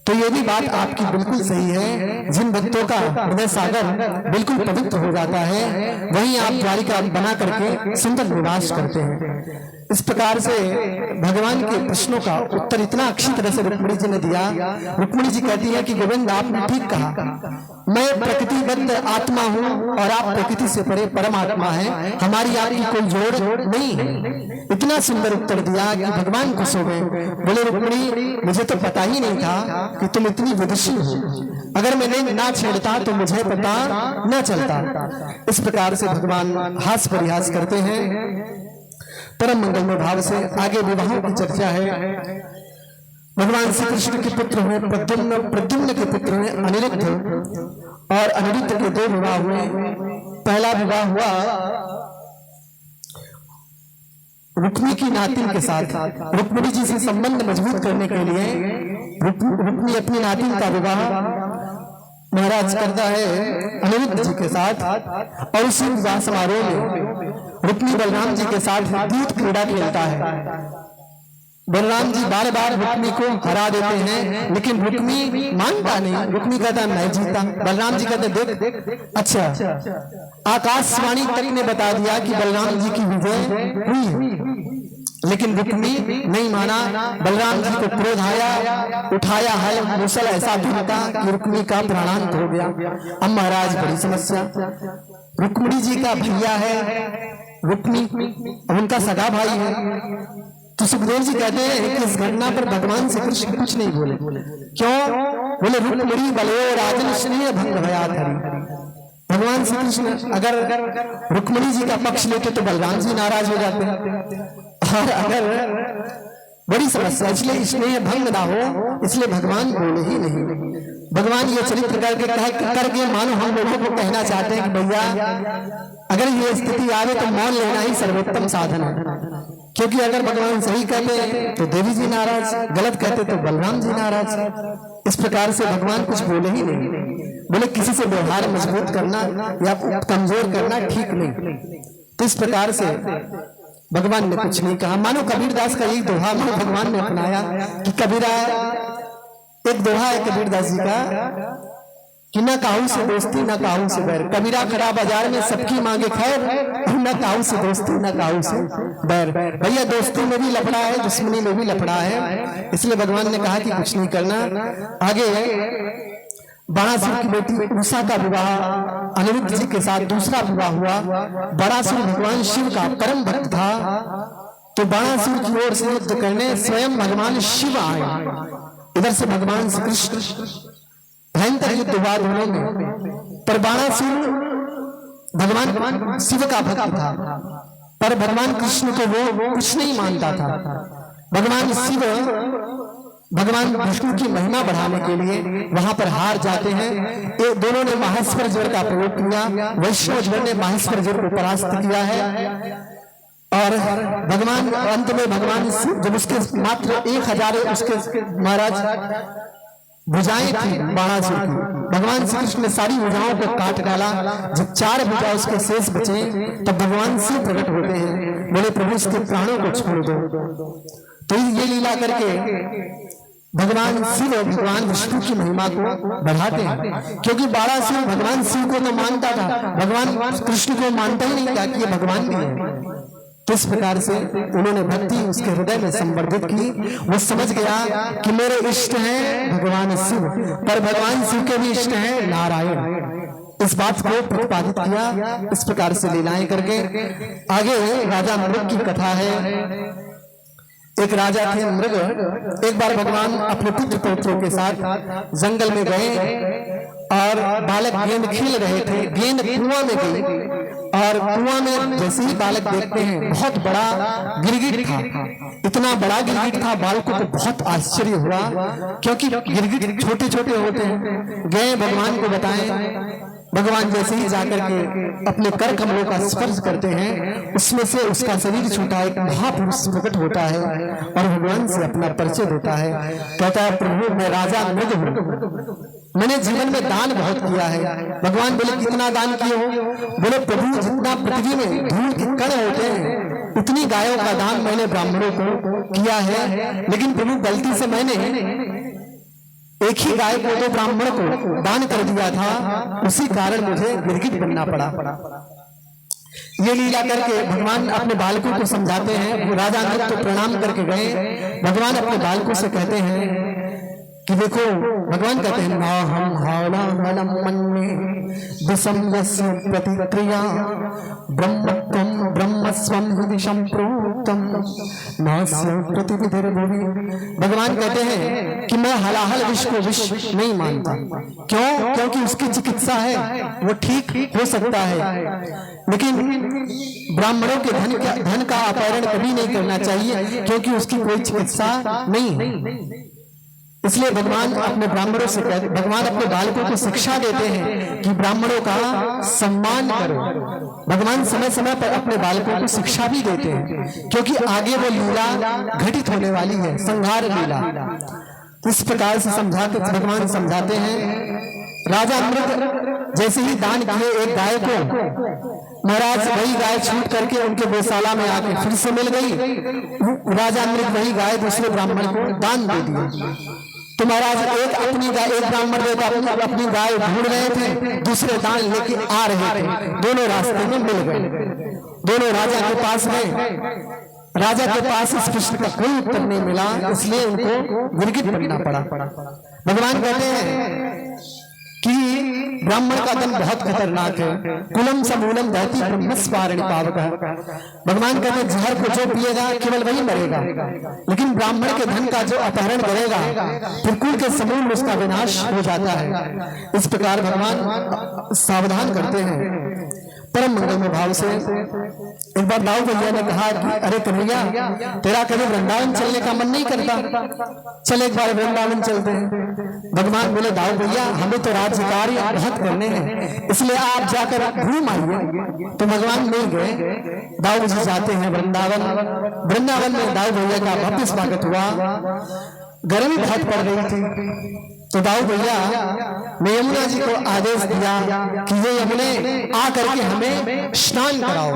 तो ये भी बात आपकी बिल्कुल सही है। जिन भक्तों का हृदय सागर बिल्कुल पवित्र हो जाता है वहीं आप द्वारिका बना करके सुंदर निवास करते हैं। इस प्रकार से भगवान के प्रश्नों का उत्तर इतना अच्छी तरह से रुक्मिणी जी ने दिया। रुक्मिणी जी कहती है कि गोविंद आपने ठीक कहा, मैं प्रकृतिबद्ध आत्मा हूँ और आप प्रकृति से परे परमात्मा है, हमारी आपकी कोई जोड़ नहीं है। इतना सुंदर उत्तर दिया कि भगवान खुश हो गए। बोले रुक्मिणी मुझे तो पता ही नहीं था कि तुम इतनी विदुषी हो, अगर मैंने ना छेड़ता तो मुझे पता न चलता। इस प्रकार से भगवान हास परिहास करते हैं। परम मंगलमय भाव से आगे विवाहों की चर्चा है। भगवान श्री कृष्ण के पुत्र हुए प्रद्युम्न, प्रद्युम्न के पुत्र हुए अनिरुद्ध, और अनिरुद्ध के 2 विवाह हुए। पहला विवाह हुआ रुक्मिणी की नातिन के साथ। रुक्मिणी जी से संबंध मजबूत करने के लिए रुक्मिणी अपनी नातिन का विवाह महाराज करता है अनिरुद्ध जी के साथ। और उसी विवाह समारोह में रुक्मिणी बलराम जी के साथ दूत क्रीड़ा खेलता है। बलराम जी बार बार रुक्मिणी को हरा देते हैं, लेकिन रुक्मिणी मानता नहीं। रुक्मिणी कहता मैं जीता। बलराम जी कहते देख अच्छा, आकाशवाणी तक ने बता दिया कि बलराम जी की विजय हुई है, लेकिन रुक्मिणी नहीं माना। बलराम जी को क्रोध आया, उठाया है मूसल ऐसा धुनता कि रुक्मिणी का प्राणांत हो गया। अब महाराज बड़ी समस्या, रुक्मिणी जी का भैया है रुक्मिणी, उनका सगा भाई है। तो सुखदेव जी कहते हैं कि इस घटना पर भगवान श्री कृष्ण कुछ नहीं बोले। क्यों? बोले रुक्मिणी बलो राजन स्नेह भंग भयात हरि। भगवान श्री कृष्ण अगर रुक्मिणी जी का पक्ष लेते तो बलराम जी नाराज हो जाते, और अगर बड़ी समस्या, इसलिए स्नेह भंग ना हो, इसलिए भगवान बोले ही नहीं। भगवान ये चरित्र करके मानो हम लोगों को कहना चाहते हैं कि भैया अगर ये स्थिति आवे तो मौन लेना ही सर्वोत्तम साधन है। क्योंकि अगर भगवान सही कहते तो देवी जी नाराज, गलत कहते तो बलराम जी नाराज। इस प्रकार से भगवान कुछ बोले ही नहीं। बोले किसी से व्यवहार मजबूत करना या कमजोर करना ठीक नहीं। तो इस प्रकार से भगवान ने कुछ नहीं कहा। मानो कबीरदास का एक दोहा भगवान ने अपनाया कि कबीरा, एक दोहा है कबीरदास जी का कि न काहू से दोस्ती न काहू से बैर। कबीरा खड़ा बाजार में सबकी मांगे खैर, न काहू से दोस्ती न काहू से बैर। भैया दोस्ती में भी लफड़ा है, दुश्मनी में भी लफड़ा है, इसलिए भगवान ने कहा कि कुछ नहीं करना। आगे बाणासुर की बेटी उषा का विवाह अनिरुद्ध जी के साथ दूसरा विवाह हुआ। बाणासुर भगवान शिव का परम भक्त था, तो बाणासुर की ओर से युद्ध करने स्वयं भगवान शिव आए। इधर से भगवान श्री कृष्ण भयंकर युद्ध हुआ दोनों में। पर बाणासुर भगवान शिव का भक्त था, पर भगवान कृष्ण को वो कुछ नहीं मानता था। भगवान शिव भगवान विष्णु की महिमा बढ़ाने के लिए वहां पर हार जाते हैं। ये दोनों ने माहेश्वर ज्वर का प्रयोग किया। वैष्णव ज्वर ने माहेश्वर ज्वर को परास्त किया है। और भगवान अंत में भगवान जब उसके मात्र 1000 उसके महाराज भुजाएं थी बाणासुर की, भगवान श्री कृष्ण ने सारी भुजाओं को काट डाला। जब 4 भुजा उसके शेष बचे तब भगवान शिव प्रकट होते हैं। बोले प्रभु इसके प्राणों को छोड़ दो। तो ये लीला करके भगवान शिव भगवान विष्णु की महिमा को बढ़ाते हैं। क्योंकि बाणासुर भगवान शिव को तो मानता था, भगवान कृष्ण को मानता ही नहीं था कि ये भगवान भी है। किस प्रकार से उन्होंने भक्ति उसके हृदय में संवर्धित की। वो समझ गया कि मेरे इष्ट हैं भगवान शिव, पर भगवान शिव के भी इष्ट हैं नारायण। इस बात को प्रतिपादित किया। इस प्रकार से लीलाएं करके आगे राजा मृग की कथा है। एक राजा थे मृग। एक बार भगवान अपने पुत्र पौत्रों के साथ जंगल में गए और बालक गेंद खेल रहे थे, गेंद कुआं में गई और कुआं में जैसे ही बालक देखते हैं बहुत बड़ा गिरगिट था। इतना बड़ा गिरगिट था, बालकों को बहुत आश्चर्य हुआ, क्योंकि गिरगिट छोटे छोटे होते हैं। गए भगवान को बताएं, भगवान जैसे ही जाकर के अपने कर कमलों का स्पर्श करते हैं, उसमें से उसका शरीर छूटा एक महापुरुष प्रकट होता है और भगवान से अपना परिचय देता है। कहता है, प्रभु मैं राजा मृग हूँ, मैंने जीवन में दान बहुत किया है। भगवान बोले, कितना दान किए हो? बोले, प्रभु जितना पृथ्वी में धूल के कण होते हैं उतनी गायों का दान मैंने ब्राह्मणों को किया है, लेकिन प्रभु गलती से मैंने एक ही गाय को तो ब्राह्मण को दान कर दिया था, उसी कारण मुझे गिरगिट बनना पड़ा। ये लीला करके भगवान अपने बालकों को समझाते हैं। राजा नृप तो प्रणाम करके गए, भगवान अपने बालकों से कहते हैं कि देखो, भगवान कहते हैं, ना हम हावड़ा मनम मन में विसंगस्य प्रतिक्रिया ब्रह्मत्वम ब्रह्मस्वम हृदि संप्रोक्तम नास्य प्रतिविधिर्भुवि। भगवान कहते हैं कि मैं हलाहल विष को विष नहीं मानता। क्यों? क्योंकि उसकी चिकित्सा है, वो ठीक हो सकता है, लेकिन ब्राह्मणों के धन का अपहरण कभी नहीं करना चाहिए, क्योंकि उसकी कोई चिकित्सा नहीं है। इसलिए भगवान अपने ब्राह्मणों से कहते, भगवान अपने बालकों को शिक्षा देते हैं कि ब्राह्मणों का सम्मान करो। भगवान समय समय पर अपने बालकों को शिक्षा भी देते हैं, क्योंकि आगे वो लीला घटित होने वाली है, संहार लीला। इस प्रकार से समझा के भगवान समझाते हैं। राजा मृग जैसे ही दान किए एक गाय को, महाराज वही गाय छूट करके उनके गौशाला में आके फिर से मिल गई। राजा मृग वही गाय दूसरे ब्राह्मण को दान दे दी। तो महाराज एक अपनी गाय, एक ब्राह्मण देवता अपनी गाय ढूंढ रहे थे, दूसरे दान लेके आ रहे थे, दोनों रास्ते में मिल गए। दोनों राजा के पास गए, राजा के पास इस प्रश्न का कोई उत्तर नहीं मिला, इसलिए उनको गिरगिट बनना पड़ा। भगवान कहते हैं कि ब्राह्मण का धन बहुत खतरनाक है, कुलम समूलम दहती ब्रह्मस्वारिणी पावक। भगवान कहते हैं, जहर को जो पिएगा केवल वही मरेगा, लेकिन ब्राह्मण के धन का जो अपहरण करेगा फिर कुल के समूल उसका विनाश हो जाता है। इस प्रकार भगवान सावधान करते हैं परम मंगलमय भाव से। एक बार दाऊ भैया ने कहा कि अरे कन्हैया, तेरा कभी वृंदावन चलने का मन नहीं करता? चल एक बार वृंदावन चलते हैं। भगवान बोले, दाऊ भैया हमें तो राज्य कार्य बहुत करने हैं, इसलिए आप जाकर घूम आइए। तो भगवान मिल गए, दाऊ जी जाते हैं वृंदावन। वृंदावन में दाऊ भैया का भव्य स्वागत हुआ। गर्मी बहुत पड़ रही थी, तो दाऊ भैया ने यमुना जी को आदेश दिया कि ये यमुने आकर के हमें स्नान कराओ।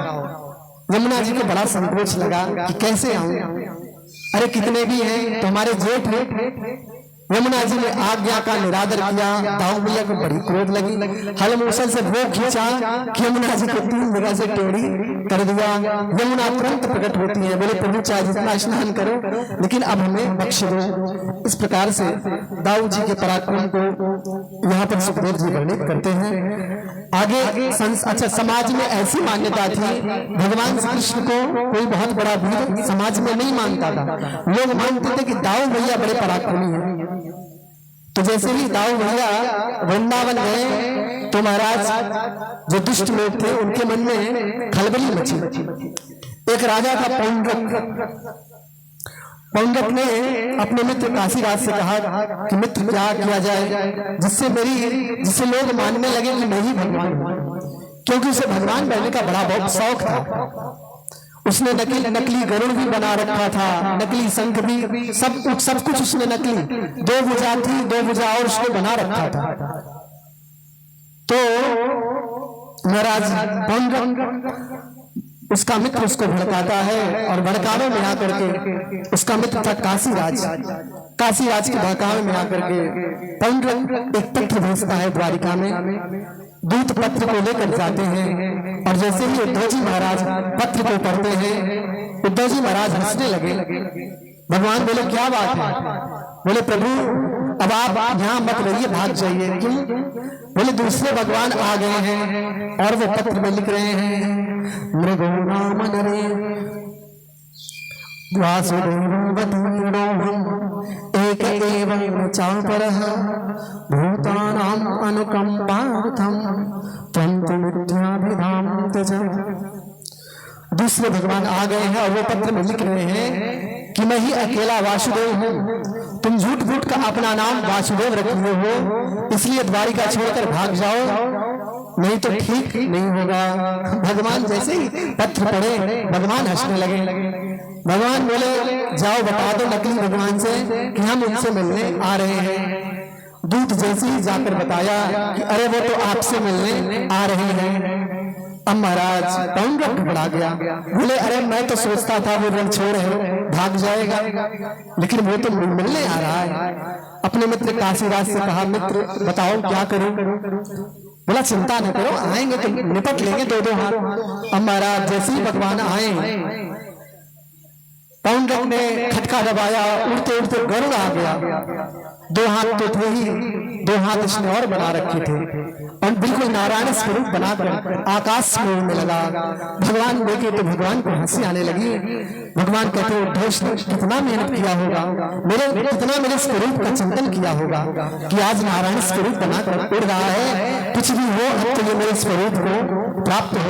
यमुना जी को बड़ा संकोच लगा कि कैसे आऊं, अरे कितने भी हैं तुम्हारे जेठ हैं। यमुना जी ने आज्ञा का निरादर किया। दाऊ भैया को बड़ी क्रोध लगी, हल मूसल से वो खींचा कि यमुना जी को 3 जगह से टेढ़ी कर दिया। यमुना तुरंत प्रकट होती है, बोले प्रभु चाहे जितना स्नान करो, लेकिन अब हमें बख्श दो। इस प्रकार से दाऊ जी के पराक्रम को यहाँ पर सुखदेव जी वर्णित करते हैं। आगे अच्छा, समाज में ऐसी मान्यता थी, भगवान श्री कृष्ण को कोई बहुत बड़ा वीर समाज में नहीं मानता था। लोग मानते थे कि दाऊ भैया बड़े पराक्रमी हैं। तो जैसे ही दाऊ भैया वृंदावन गए तो महाराज जो दुष्ट लोग थे उनके मन में खलबली मची। एक राजा था पौंड्रक। पौंड्रक ने अपने मित्र काशीराज से कहा कि मित्र क्या किया जाए जिससे लोग मानने लगे कि मैं ही भगवान हूं, क्योंकि उसे भगवान बनने का बड़ा बहुत शौक था। उसने नकली गरुड़ भी बना रखा था, नकली शंख भी, सब कुछ उसने नकली, 2 भुजा थी, 2 भुजा और उसने बना रखा था। तो महाराज पौंड्रक उसका मित्र उसको भड़काता है और भड़कावे में आकर के, उसका मित्र था काशीराज। काशीराज के भड़कावे में आकर के पौंड्रक एक पत्र भेजता है द्वारिका में। दूत पत्र को लेकर जाते हैं और जैसे ही उद्धव जी महाराज पत्र को पढ़ते हैं, उद्धव जी महाराज हंसने लगे। भगवान बोले, क्या बात है? बोले, प्रभु अब आप यहाँ मत रहिए, भाग जाइए। क्यों? बोले, दूसरे भगवान आ गए हैं और वो पत्र में लिख रहे हैं, मृगो नाम नरे वासुदेवं एक एवं चापरः भूतानाम् अनुकंपार्थम त्वं तु मिथ्याभिधाम त्यज। दूसरे भगवान आ गए हैं और वो पत्र में लिख रहे हैं कि मैं ही अकेला वासुदेव हूँ, तुम झूठ फूट का अपना नाम वासुदेव रखे हो, इसलिए द्वारिका छोड़कर भाग जाओ, नहीं तो ठीक नहीं होगा। भगवान जैसे ही पत्र पढ़े भगवान हंसने लगे। भगवान बोले जाओ बता दो नकली भगवान से कि हम उनसे मिलने आ रहे हैं। दूत जैसे ही जाकर बताया कि अरे वो तो आपसे मिलने आ रहे हैं। अब महाराज पौंड्रक घबरा गया, बोले अरे मैं तो सोचता था वो रण छोड़ है भाग जाएगा, लेकिन वो तो मिलने आ रहा है। अपने मित्र काशीराज से कहा मित्र बताओ क्या करूं। बोला चिंता न करो, आएंगे तो निपट लेंगे दो दो हाथ। अब महाराज जैसे ही भगवान आए पौंड्रक ने खटका दबाया, उड़ते उड़ते गरुड़ आ गया। दो हाथ तो थे ही, दो हाथ इसने और बना रखे थे और बिल्कुल नारायण स्वरूप बनाकर आकाश में उड़ने लगा। भगवान देखे तो भगवान को हंसी आने लगी। भगवान कहते उद्धव ने कितना मेहनत किया होगा, कितना मेरे स्वरूप का चिंतन किया होगा कि आज नारायण स्वरूप बनाकर उड़ रहा है। कुछ भी हो अब तो ये मेरे स्वरूप को प्राप्त हो